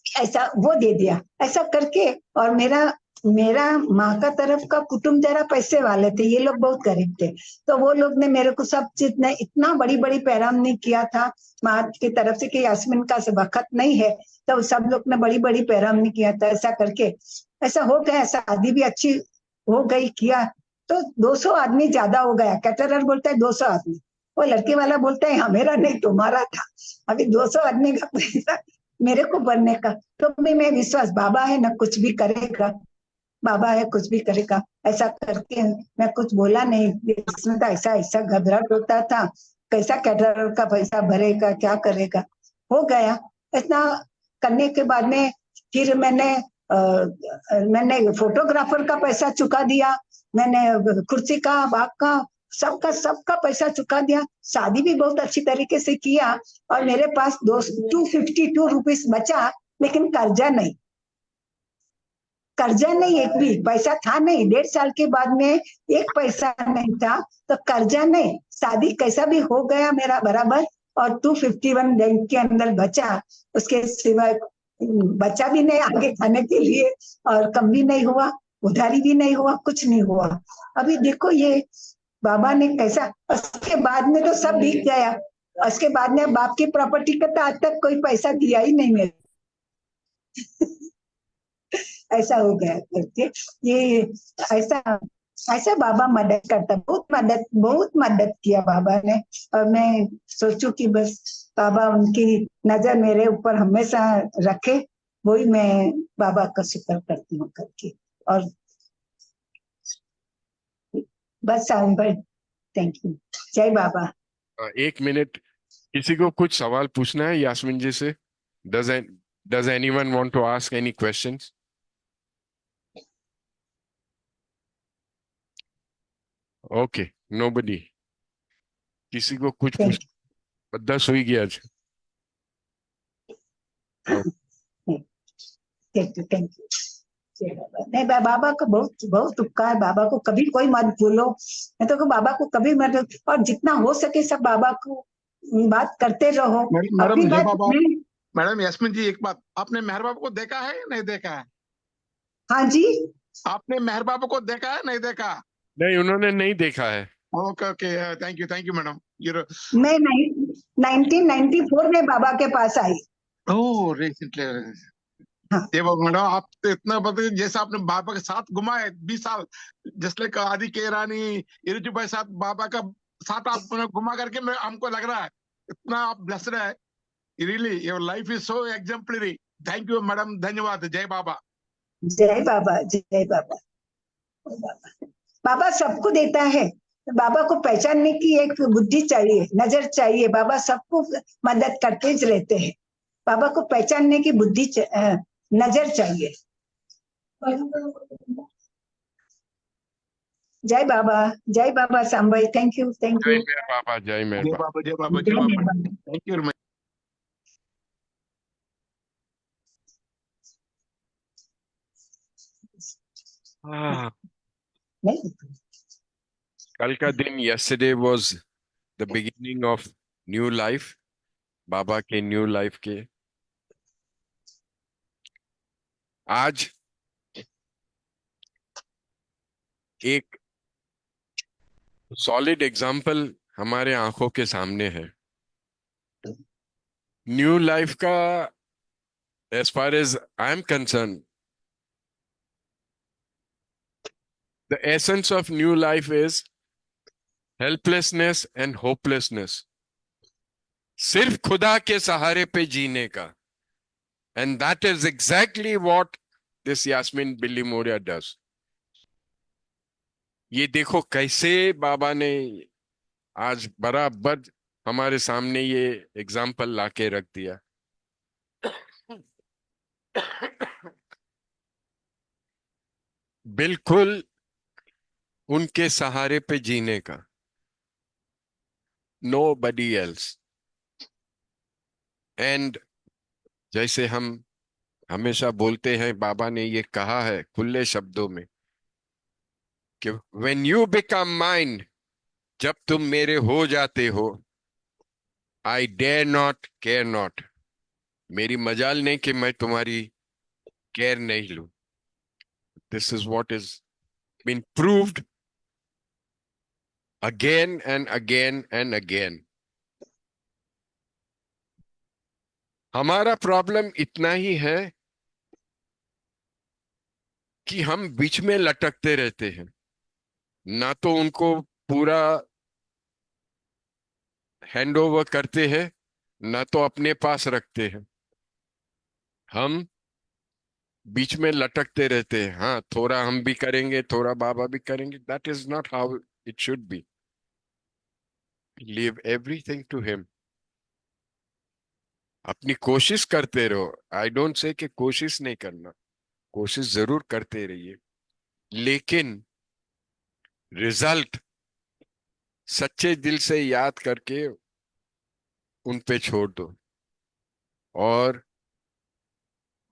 ऐसा वो दे दिया, ऐसा करके। और मेरा मेरा माँ का तरफ का कुटुंब जरा पैसे वाले थे, ये लोग बहुत गरीब थे, तो वो लोग ने मेरे को सब चीज ने इतना बड़ी बड़ी पैरामनी किया था माँ की तरफ से कि यास्मीन का वक्त नहीं है, तो सब लोग ने बड़ी बड़ी पैरामनी किया था। ऐसा करके ऐसा हो गया, शादी भी अच्छी हो गई, किया तो 200 आदमी ज्यादा हो गया। कैटरर बोलता है 200 आदमी, वो लड़के वाला बोलता है हाँ मेरा नहीं तुम्हारा था। अभी 200 आदमी का पैसा मेरे को बनने का, तो भी मैं विश्वास, बाबा है ना कुछ भी करेगा, बाबा है कुछ भी करेगा। ऐसा करके मैं कुछ बोला नहीं, इसमें तो ऐसा ऐसा घबराहट होता था, कैसा कैटरर का पैसा भरेगा, क्या करेगा। हो गया इतना करने के बाद में फिर मैंने फोटोग्राफर का पैसा चुका दिया, मैंने कुर्सी का, बाग का, सबका पैसा चुका दिया। शादी भी बहुत अच्छी तरीके से किया, और मेरे पास 252 रुपीस बचा, लेकिन कर्जा नहीं, एक भी पैसा था नहीं। 1.5 साल के बाद में एक पैसा नहीं था, तो कर्जा नहीं, शादी कैसा भी हो गया मेरा बराबर, और 251 बैंक के अंदर बचा, उसके सिवाय बचा भी नहीं आगे खाने के लिए, और कम भी नहीं हुआ, उधारी भी नहीं हुआ, कुछ नहीं हुआ। अभी देखो ये बाबा ने कैसा, उसके बाद में तो सब बिक गया, उसके बाद में बाप की प्रॉपर्टी का तो आज तक कोई पैसा दिया ही नहीं मेरे। ऐसा हो गया करके ये, ऐसा ऐसा बाबा मदद करता, बहुत मदद किया बाबा ने। और मैं सोचू कि बस बाबा उनकी नजर मेरे ऊपर हमेशा रखे, वही मैं बाबा का शुक्र करती हूँ करके। और बस सावन भाई, थैंक यू, जय बाबा। 1 मिनट, किसी को कुछ सवाल पूछना है यास्मीन जी से? Does does anyone want to ask any questions? Okay, nobody. किसी को कुछ पूछ, बदस हुई गया आज। Thank you, thank you. जय बाबा। नहीं बाबा का बहुत बहुत उपकार, बाबा को कभी कोई मत भूलो, मैं तो बाबा को कभी मत, और जितना हो सके सब बाबा को बात करते रहो। अपनी मैडम जय बात बाबा। नहीं, मैडम यास्मीन जी, एक बात, आपने मेहर बाबा को देखा है या नहीं देखा है? हाँ जी, आपने मेहर बाबा को देखा है नहीं देखा? नहीं, उन्होंने नहीं देखा है। Okay okay, thank you madam. मैं 1994 में बाबा के पास आई। ओह रिसेंटली। हाँ ये बाबा मैडम, आप तो इतना बताइए, जैसे आपने बाबा के साथ घुमाए 20 साल, जैसे लाइक आदि के रानी इरुजु भाई साथ बाबा का साथ आप घुमा करके, मैं हमको लग रहा है इतना आप ब्लेस्ड है। Really your life is so exemplary. Thank you madam, धन्यवाद। जय बाबा। जय बाबा, जय बाबा। बाबा बाबा सबको देता है, बाबा को पहचानने की एक बुद्धि चाहिए, नजर चाहिए, बाबा सबको मदद करते रहते हैं, बाबा को पहचानने की बुद्धि नजर चाहिए। जय बाबा सांबाई, थैंक यू, थैंक जय यू। मेहर बाबा, जय मेहर जय बाबा। बाबा, जय बाबा, जय बाबा। Thank you. हाँ, नहीं, कल का दिन, yesterday was the beginning of new life, बाबा के न्यू लाइफ के। आज एक सॉलिड एग्जाम्पल हमारे आंखों के सामने है न्यू लाइफ का। as far as I am concerned, the essence of new life is helplessness and hopelessness, सिर्फ खुदा के सहारे पे जीने का। And that is exactly what this Yasmin Billy Moria does. ये देखो कैसे बाबा ने आज बराबर हमारे सामने ये एग्जाम्पल लाके रख दिया। बिल्कुल उनके सहारे पे जीने का, nobody else। एंड जैसे हम हमेशा बोलते हैं, बाबा ने ये कहा है खुले शब्दों में कि when you become mine, जब तुम मेरे हो जाते हो, I dare not care not, मेरी मजाल नहीं कि मैं तुम्हारी केयर नहीं लूं। This is what is been proved again and again and again। हमारा प्रॉब्लम इतना ही है कि हम बीच में लटकते रहते हैं, ना तो उनको पूरा हैंड ओवर करते हैं, ना तो अपने पास रखते हैं। हम बीच में लटकते रहते हैं, हाँ थोड़ा हम भी करेंगे, थोड़ा बाबा भी करेंगे। That is not how it should be. Leave everything to him. अपनी कोशिश करते रहो। आई डोंट से कि कोशिश नहीं करना, कोशिश जरूर करते रहिए, लेकिन रिजल्ट सच्चे दिल से याद करके उन पे छोड़ दो, और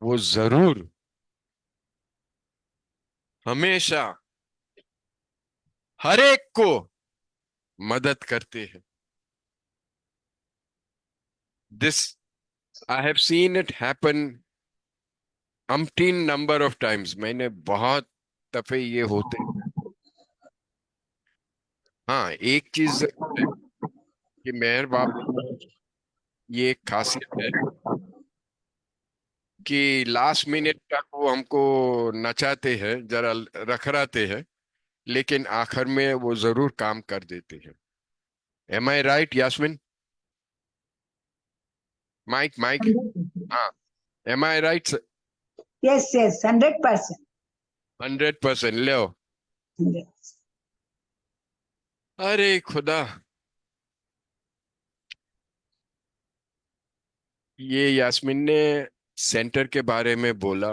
वो जरूर हमेशा हर एक को मदद करते हैं। This I have seen it happen umpteen number of times. मैंने बहुत दफे ये होते हैं। हाँ, एक चीज जरूर है कि मेहर बाबा, ये एक खासियत है कि लास्ट मिनट तक वो हमको नचाते हैं, जरा रखराते हैं, लेकिन आखिर में वो जरूर काम कर देते हैं। Am I right Yasmin? Mike mike. हाँ, am I right? Yes yes, 100%। 100% ले। अरे खुदा, ये यास्मिन ने सेंटर के बारे में बोला।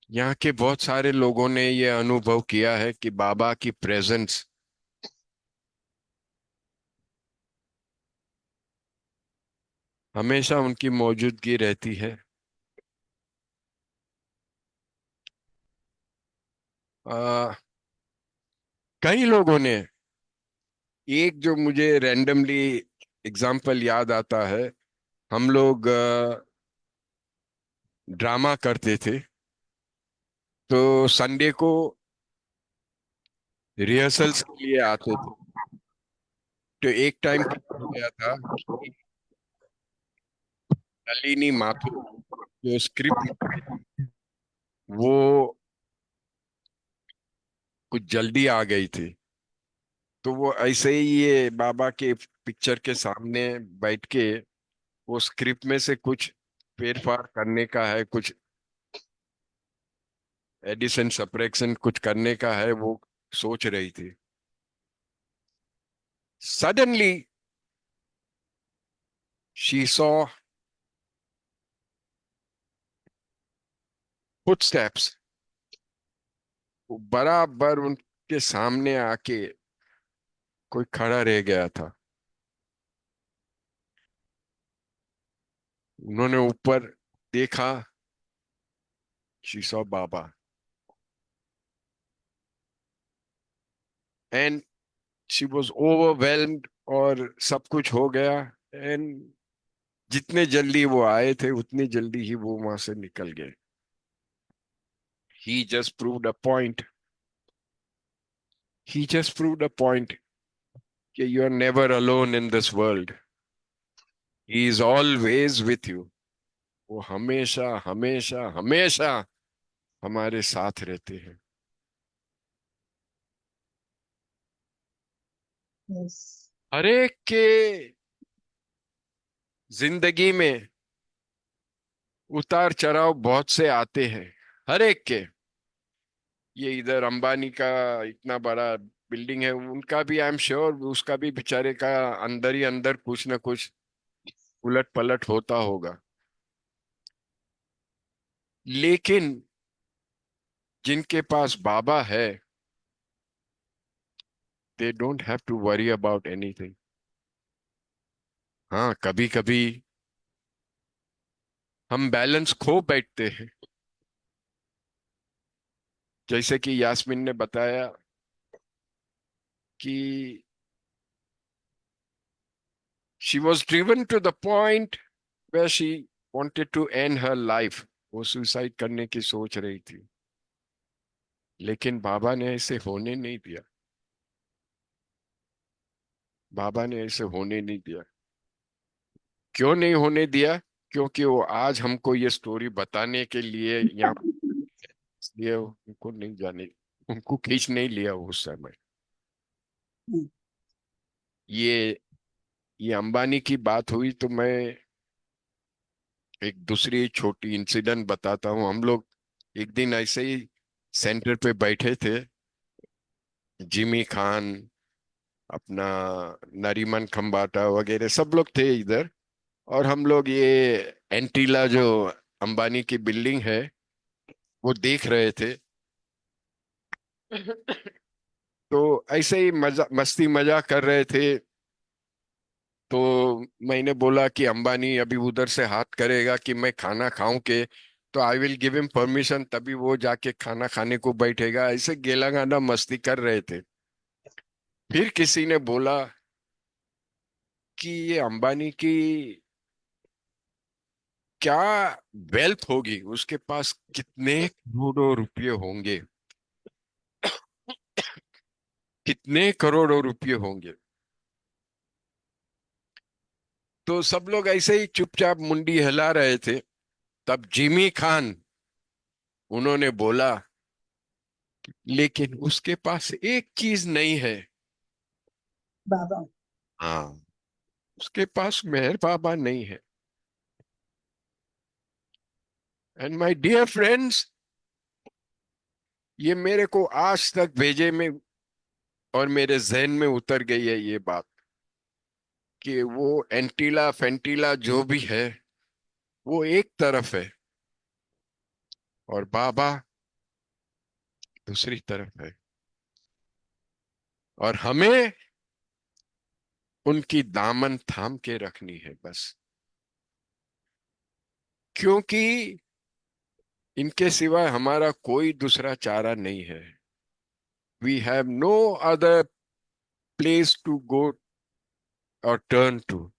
यहाँ के बहुत सारे लोगों ने ये अनुभव किया है कि बाबा की प्रेजेंस हमेशा उनकी मौजूदगी रहती है। कई लोगों ने, एक जो मुझे रैंडमली एग्जाम्पल याद आता है, हम लोग ड्रामा करते थे, तो संडे को रिहर्सल्स के लिए आते थे। तो एक टाइम क्या हो गया था कि नलिनी माथुर जो स्क्रिप्ट, वो कुछ जल्दी आ गई थी, तो वो ऐसे ही ये बाबा के पिक्चर के सामने बैठ के वो स्क्रिप्ट में से कुछ फेरफार करने का है, कुछ एडिशन सब्ट्रैक्शन कुछ करने का है, वो सोच रही थी। सडनली शी सॉ फुटस्टेप्स, बराबर उनके सामने आके कोई खड़ा रह गया था। उन्होंने ऊपर देखा, she saw Baba. And she was overwhelmed, और सब कुछ हो गया। एंड जितने जल्दी वो आए थे उतनी जल्दी ही वो वहां से निकल गए। He just proved a point, he just proved a point कि you are never alone in this world, he is always with you. वो हमेशा हमेशा हमेशा हमारे साथ रहते हैं। Yes. हर एक के जिंदगी में उतार चढ़ाव बहुत से आते हैं, हर एक के। ये इधर अंबानी का इतना बड़ा बिल्डिंग है, उनका भी आई एम श्योर उसका भी बेचारे का अंदर ही अंदर कुछ ना कुछ उलट पलट होता होगा। लेकिन जिनके पास बाबा है, they don't have to worry about anything. हाँ, कभी कभी हम बैलेंस खो बैठते हैं, जैसे कि यास्मीन ने बताया कि she was driven to the point where she wanted to end her life। वो सुसाइड करने की सोच रही थी, लेकिन बाबा ने ऐसे होने नहीं दिया। बाबा ने ऐसे होने नहीं दिया। क्यों नहीं होने दिया? क्योंकि वो आज हमको ये स्टोरी बताने के लिए यहाँ, इसलिए उनको नहीं जाने, उनको खींच नहीं लिया उस समय। ये ये अंबानी की बात हुई तो मैं एक दूसरी छोटी इंसिडेंट बताता हूँ। हम लोग एक दिन ऐसे ही सेंटर पे बैठे थे, जिमी खान, अपना नरीमन खम्बाटा वगैरह सब लोग थे इधर। और हम लोग ये एंटीला जो अंबानी की बिल्डिंग है वो देख रहे थे। तो ऐसे ही मजा मस्ती मजा कर रहे थे। तो मैंने बोला कि अंबानी अभी उधर से हाथ करेगा कि मैं खाना खाऊं के, तो I will give him permission, तभी वो जाके खाना खाने को बैठेगा। ऐसे गेला गाना मस्ती कर रहे थे। फिर किसी ने बोला कि ये अंबानी की क्या वेल्थ होगी, उसके पास कितने करोड़ों रुपये होंगे, कितने करोड़ों रुपये होंगे। तो सब लोग ऐसे ही चुपचाप मुंडी हिला रहे थे। तब जिमी खान, उन्होंने बोला, लेकिन उसके पास एक चीज नहीं है। बाबा। हाँ, उसके पास मेहर बाबा नहीं है। एंड माय डियर फ्रेंड्स, ये मेरे को आज तक भेजे में और मेरे जहन में उतर गई है ये बात, कि वो एंटीला फेंटीला जो भी है वो एक तरफ है, और बाबा दूसरी तरफ है। और हमें उनकी दामन थाम के रखनी है बस, क्योंकि इनके सिवा हमारा कोई दूसरा चारा नहीं है। We have no other place to go or turn to.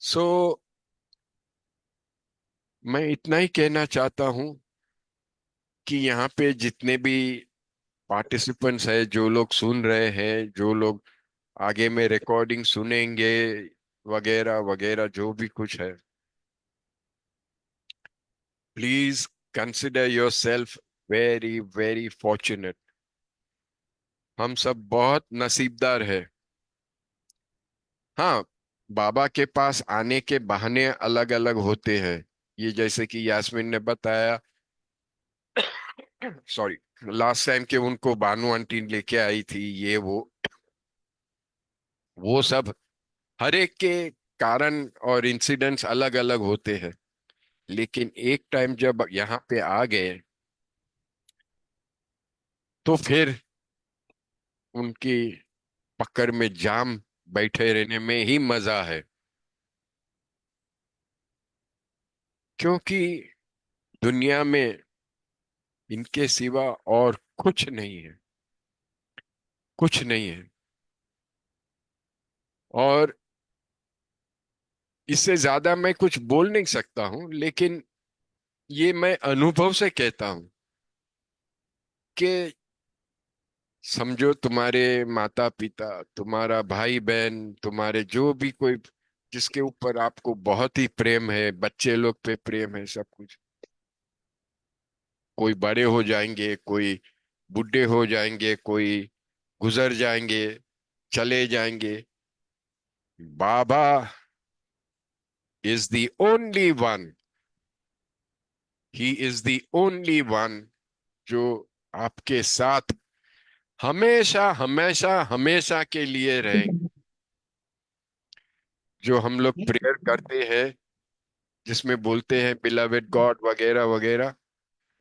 सो मैं इतना ही कहना चाहता हूं कि यहाँ पे जितने भी पार्टिसिपेंट्स है, जो लोग सुन रहे हैं, जो लोग आगे में रिकॉर्डिंग सुनेंगे वगैरह वगैरह जो भी कुछ है, please consider your self very very fortunate. हम सब बहुत नसीबदार है। हाँ, बाबा के पास आने के बहाने अलग अलग होते हैं। ये जैसे कि यास्मीन ने बताया, सॉरी, लास्ट टाइम के उनको बानू आंटी लेके आई थी, ये वो सब हर एक के कारण और इंसिडेंट्स अलग अलग होते हैं। लेकिन एक टाइम जब यहाँ पे आ गए तो फिर उनकी पकड़ में जाम बैठे रहने में ही मजा है। क्योंकि दुनिया में इनके सिवा और कुछ नहीं है, कुछ नहीं है। और इससे ज्यादा मैं कुछ बोल नहीं सकता हूं, लेकिन ये मैं अनुभव से कहता हूं कि समझो तुम्हारे माता पिता, तुम्हारा भाई बहन, तुम्हारे जो भी कोई जिसके ऊपर आपको बहुत ही प्रेम है, बच्चे लोग पे प्रेम है, सब कुछ, कोई बड़े हो जाएंगे, कोई बूढ़े हो जाएंगे, कोई गुजर जाएंगे, चले जाएंगे। Baba is the only one, he is the only one जो आपके साथ हमेशा हमेशा हमेशा के लिए रहेंगे। जो हम लोग प्रेयर करते हैं, जिसमें बोलते हैं बिलवेड गॉड वगैरह वगैरह,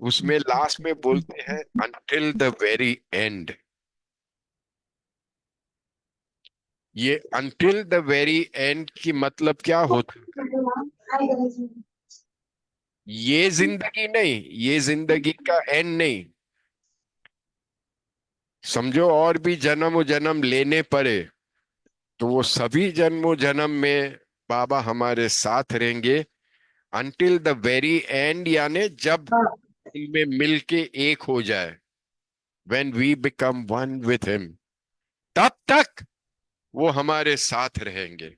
उसमें लास्ट में बोलते हैं अनटिल द वेरी एंड। ये अनटिल द वेरी एंड की मतलब क्या होता है? ये जिंदगी नहीं, ये जिंदगी का एंड नहीं। समझो और भी जन्म जन्म लेने पड़े, तो वो सभी जन्मों जन्म में बाबा हमारे साथ रहेंगे अनटिल द वेरी एंड, यानी जब इनमें मिलके एक हो जाए, when we become one with him, तब तक वो हमारे साथ रहेंगे।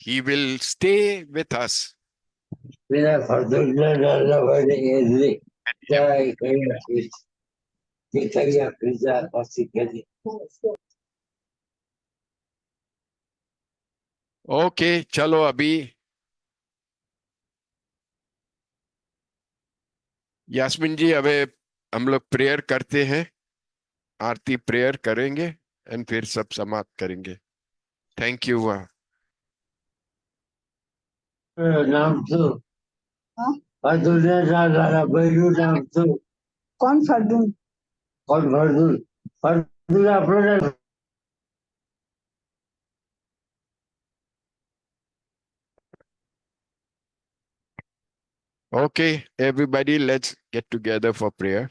He will stay with us. Without particular nobody jai Kriya Kriya Kriya Kriya okay चलो अभी यास्मीन जी, अबे हम लोग प्रेयर करते हैं, आरती प्रेयर करेंगे एंड फिर सब समाप्त करेंगे। Thank you. नाम तो हाँ? फर्दुल लाला बैरू नाम तो कौन फरदून? कौन फर्दुल फर्दुल अपने Okay, everybody, let's get together for prayer.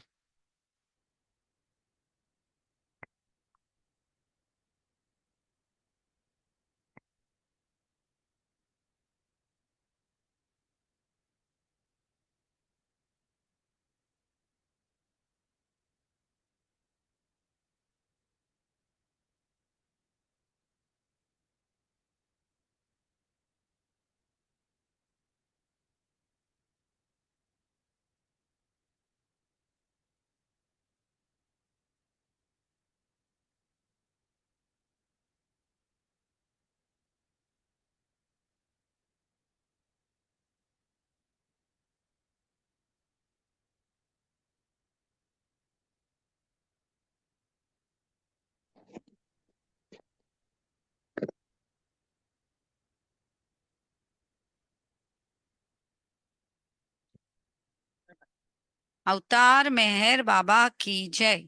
अवतार मेहर बाबा की जय।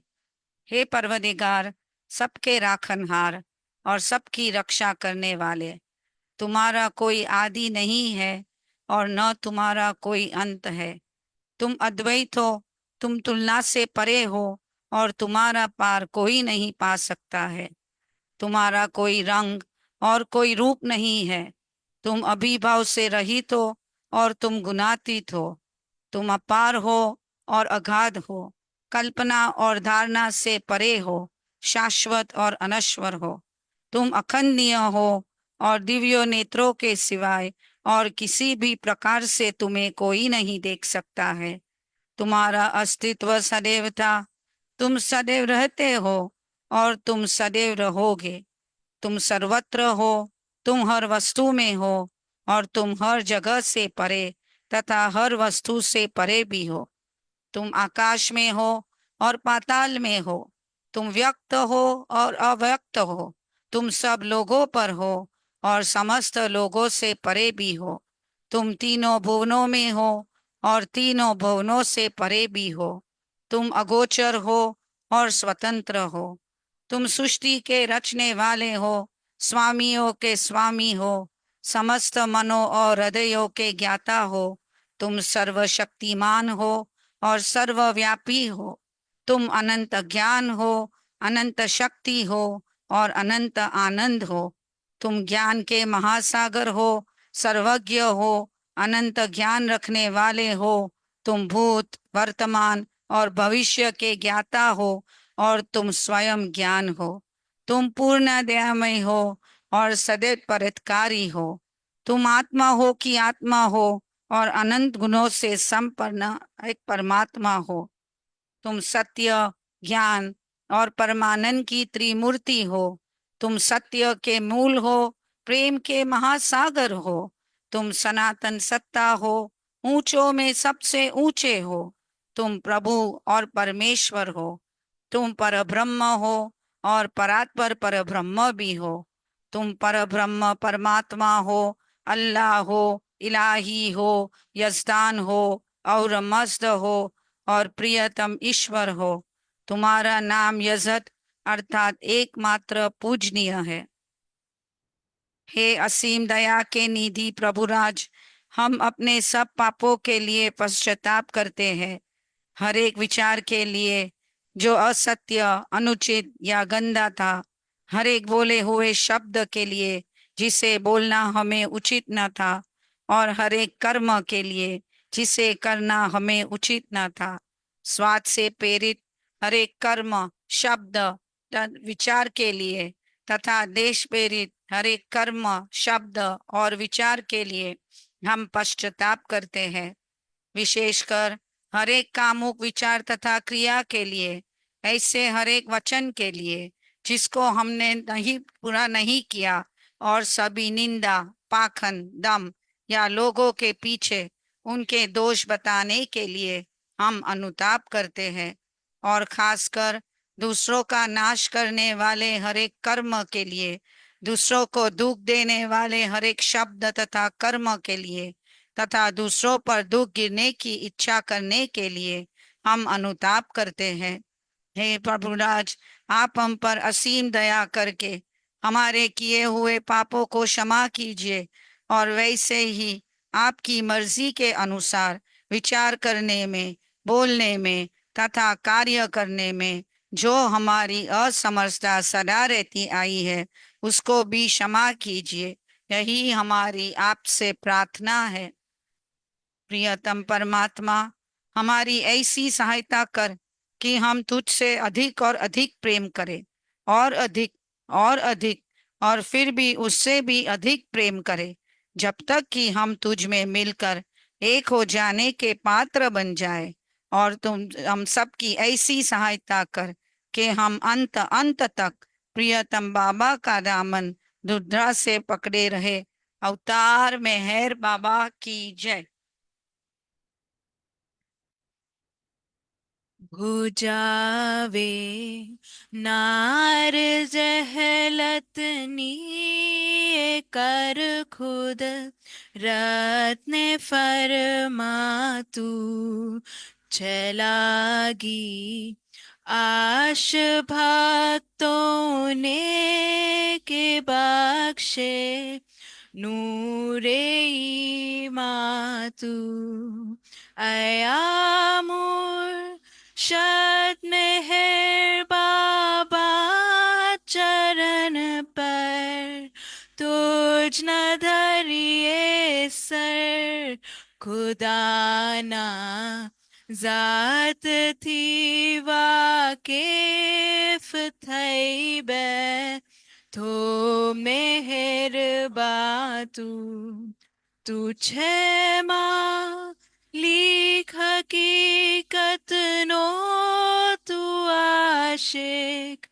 हे परवदिगार, सबके राखनहार और सबकी रक्षा करने वाले, तुम्हारा कोई आदि नहीं है और न तुम्हारा कोई अंत है। तुम अद्वैत हो, तुम तुलना से परे हो और तुम्हारा पार कोई नहीं पा सकता है। तुम्हारा कोई रंग और कोई रूप नहीं है। तुम अभिभाव से रहित हो और तुम गुणातीत हो। तुम अपार हो और अगाध हो, कल्पना और धारणा से परे हो, शाश्वत और अनश्वर हो। तुम अखंडनीय हो और दिव्य नेत्रों के सिवाय और किसी भी प्रकार से तुम्हें कोई नहीं देख सकता है। तुम्हारा अस्तित्व सदैव था, तुम सदैव रहते हो और तुम सदैव रहोगे। तुम सर्वत्र हो, तुम हर वस्तु में हो और तुम हर जगह से परे तथा हर वस्तु से परे भी हो। तुम आकाश में हो और पाताल में हो। तुम व्यक्त हो और अव्यक्त हो। तुम सब लोगों पर हो और समस्त लोगों से परे भी हो। तुम तीनों भुवनों में हो और तीनों भुवनों से परे भी हो। तुम अगोचर हो और स्वतंत्र हो। तुम सृष्टि के रचने वाले हो, स्वामियों के स्वामी हो, समस्त मनों और हृदयों के ज्ञाता हो। तुम सर्वशक्तिमान हो और सर्वव्यापी हो। तुम अनंत ज्ञान हो, अनंत शक्ति हो और अनंत आनंद हो। तुम ज्ञान के महासागर हो, सर्वज्ञ हो, अनंत ज्ञान रखने वाले हो। तुम भूत, वर्तमान और भविष्य के ज्ञाता हो और तुम स्वयं ज्ञान हो। तुम पूर्ण दयामय हो और सदैव परोपकारी हो। तुम आत्मा हो कि आत्मा हो और अनंत गुणों से संपन्न एक परमात्मा हो। तुम सत्य, ज्ञान और परमानंद की त्रिमूर्ति हो। तुम सत्य के मूल हो, प्रेम के महासागर हो। तुम सनातन सत्ता हो, ऊंचों में सबसे ऊंचे हो। तुम प्रभु और परमेश्वर हो। तुम परब्रह्म हो और परात्पर परब्रह्म भी हो। तुम परब्रह्म परमात्मा हो, अल्लाह हो, इलाही हो, यजदान हो और मस्त हो और प्रियतम ईश्वर हो। तुम्हारा नाम यजत अर्थात एकमात्र पूजनीय है। हे असीम दया के निधि प्रभुराज, हम अपने सब पापों के लिए पश्चाताप करते हैं। हर एक विचार के लिए जो असत्य, अनुचित या गंदा था, हर एक बोले हुए शब्द के लिए जिसे बोलना हमें उचित न था, और हर एक कर्म के लिए जिसे करना हमें उचित न था। स्वाद से प्रेरित हर एक कर्म, शब्द, विचार के लिए तथा देश प्रेरित हर एक कर्म, शब्द और विचार के लिए हम पश्चाताप करते हैं। विशेषकर हर एक कामुक विचार तथा क्रिया के लिए, ऐसे हर एक वचन के लिए जिसको हमने नहीं पूरा नहीं किया, और सभी निंदा, पाखंड, दम या लोगों के पीछे उनके दोष बताने के लिए हम अनुताप करते हैं। और खासकर दूसरों का नाश करने वाले हर एक कर्म के लिए, दूसरों को दुख देने वाले हर एक शब्द तथा कर्म के लिए तथा दूसरों पर दुख गिरने की इच्छा करने के लिए हम अनुताप करते हैं। हे प्रभुराज, आप हम पर असीम दया करके हमारे किए हुए पापों को क्षमा कीजिए, और वैसे ही आपकी मर्जी के अनुसार विचार करने में, बोलने में तथा कार्य करने में जो हमारी असमर्थता सदा रहती आई है, उसको भी क्षमा कीजिए। यही हमारी आपसे प्रार्थना है। प्रियतम परमात्मा, हमारी ऐसी सहायता कर कि हम तुझसे अधिक और अधिक प्रेम करें, और अधिक और अधिक, और फिर भी उससे भी अधिक प्रेम करें, जब तक कि हम तुझ में मिलकर एक हो जाने के पात्र बन जाए। और तुम हम सबकी ऐसी सहायता कर कि हम अंत अंत तक प्रियतम बाबा का दामन दुर्धा से पकड़े रहे। अवतार मेहर बाबा की जय। भुजावे नार जहलतनी कर खुद रत्न फरमातु चलागी आश भक्तों ने के बख्शे नूरे मातु अयामुर शत मेहर बाबा चरण पर तुझ न धरिए सर खुदाना जात थी वाकिफ थई बे तो मेहर बातू तू क्षमा लिख हकीकत नो तू आशिक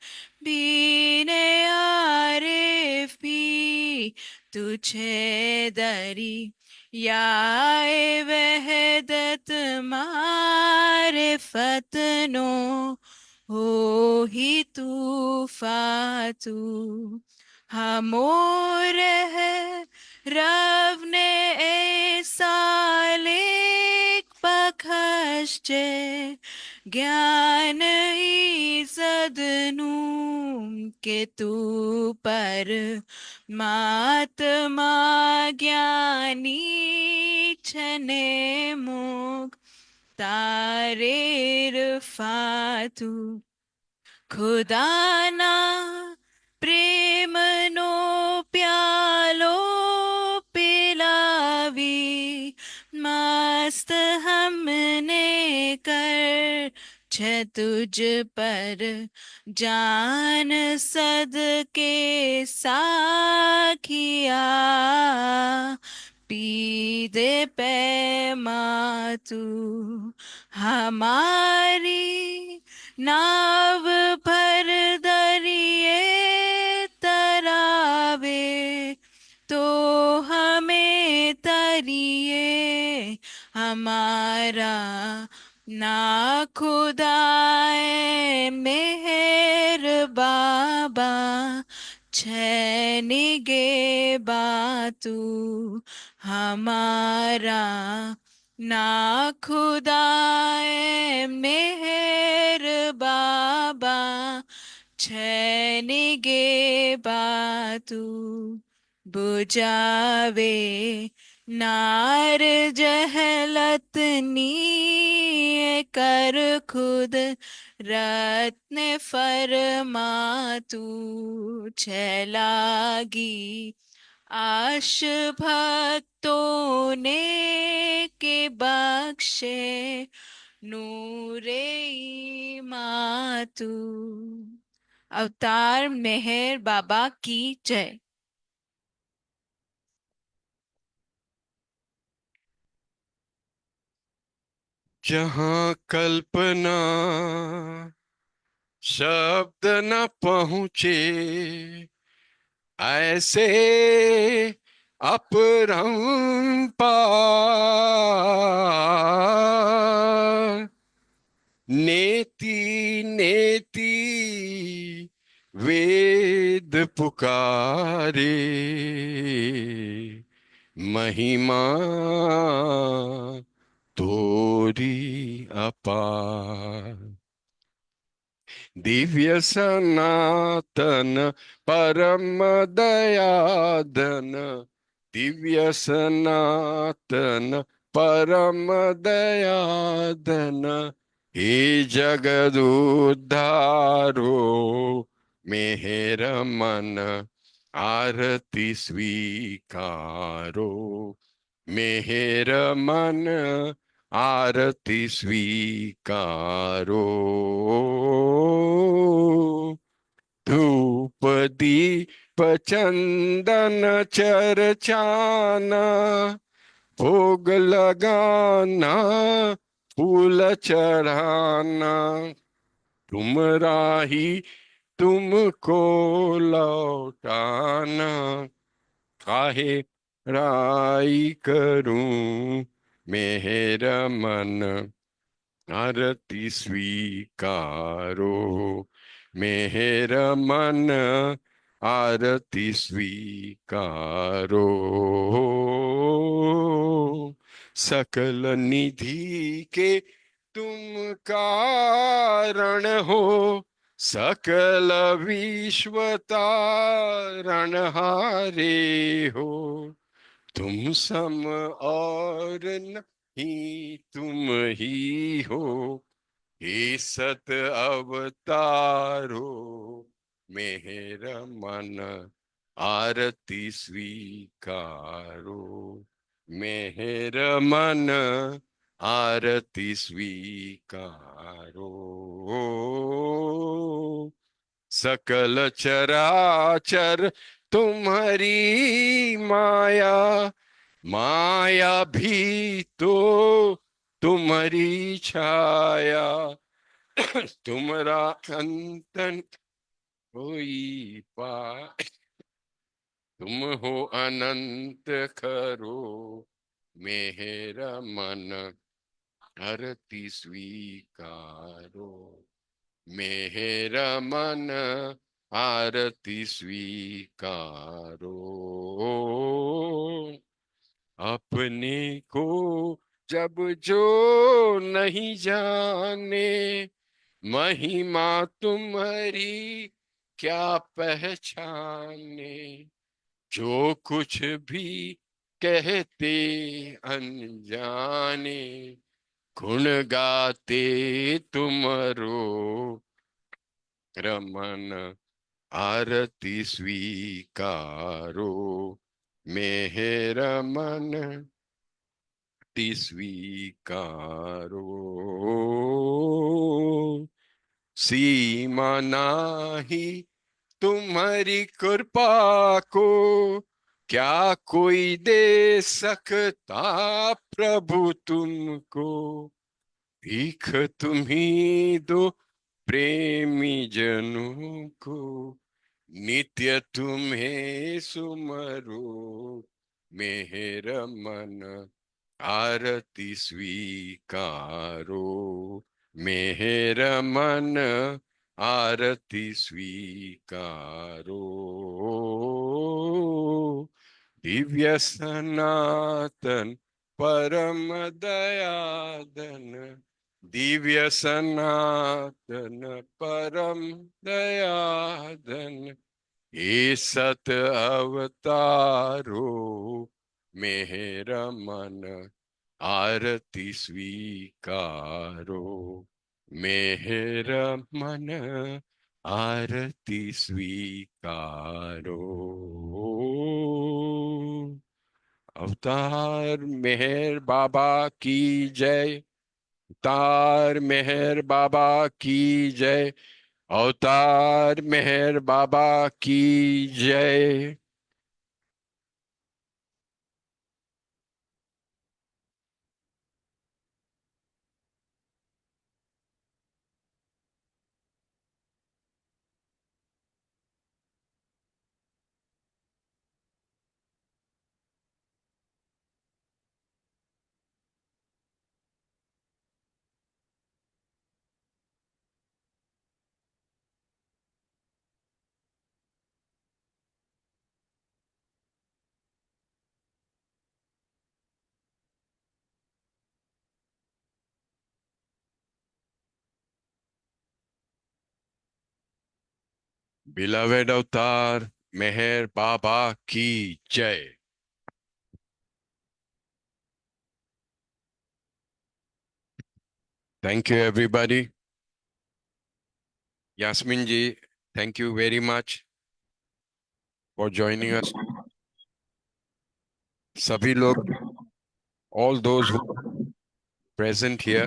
बीने आरिफ भी तुझे दरी याए वहदत मारिफत नो हो ही तू फातू हमोर है रव ने ऐसा लेख बख्शे ज्ञान ईज़दनू के तू पर महात्मा ज्ञानी छने मुख तारे रफातु खुदाना प्रेमनो प्यालो पिलावी मस्त हमने कर छे तुझ पर जान सदके साखिया पी दे पैमा तू हमारी नाव भर दरिए तरावे तो हमें तरिए हमारा ना खुदाए मेहर बाबा छैनिगे बातू हमारा ना खुदाए मेहर बाबा छैनिगे बातू बुझावे नार जहलत नी कर खुद रत्न फरमातू छैलागी आश भक्तों ने के बख्शे नूरे मातू। अवतार मेहर बाबा की जय। जहां कल्पना शब्द न पहुंचे, ऐसे अपरंपार नेति नेति वेद पुकारे, महिमा तोरी अपार। दिव्य सनातन परम दयादन, दिव्य सनातन परम दयादन, हे जगद उद्धारो मेहर मन आरती स्वीकारो, मेहर मन आरती स्वीकारो। धूप दीप चंदन चर्चाना, भोग लगाना फूल चढ़ाना, तुम राही तुमको लौटाना, काहे राई करूं मेहर मन आरती स्वीकारो, मेहर मन आरती स्वीकारो। सकल निधि के तुम कारण हो, सकल विश्व तारणहारे हो, तुम सम और नहीं तुम ही हो, हे सत अवतारो मेहर मन आरती स्वीकारो, मेहर मन आरती स्वीकारो। सकल चराचर तुम्हारी माया, माया भी तो तुम्हारी छाया, तुमरा अंतन कोई पाए, तुम हो अनंत खरो मेहर मन आरती स्वीकारो, मेहर मन आरती स्वीकारो। अपने को जब जो नहीं जाने, महिमा तुम्हारी क्या पहचाने, जो कुछ भी कहते अनजाने, गुण गाते तुमरो रमन आरती स्वीकारो मेहर मन ती स्वीकारो सीमा नाही तुम्हारी कृपा को क्या कोई दे सकता प्रभु तुमको भीख तुम्ही दो प्रेमी जनों को नित्य तुम्हें सुमरो मेहर मन आरती स्वीकारो मेहर मन आरती स्वीकारो दिव्य सनातन परम दयादन दिव्य सनातन परम दयादन ये सत अवतारो मेहर मन आरती स्वीकारो मेहर मन आरती स्वीकारो अवतार मेहर बाबा की जय अवतार मेहर बाबा की जय अवतार मेहर बाबा की जय Beloved Avatar, Meher Baba ki Jai. Thank you, everybody. Yasmin ji, thank you very much for joining us. Sabhi log, all those who are present here,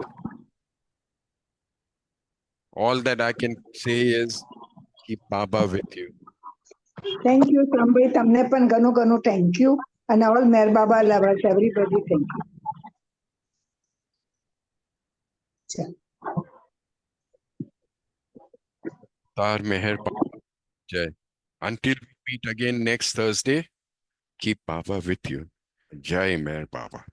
all that I can say is keep Baba with you. Thank you શ્રમભાઈ, તમને પણ ઘણું ઘણું thank you. અને all Meher Baba lovers everybody thank you. Avatar Meher Baba Jai. Until we meet again next Thursday, keep Baba with you. Jai Meher Baba.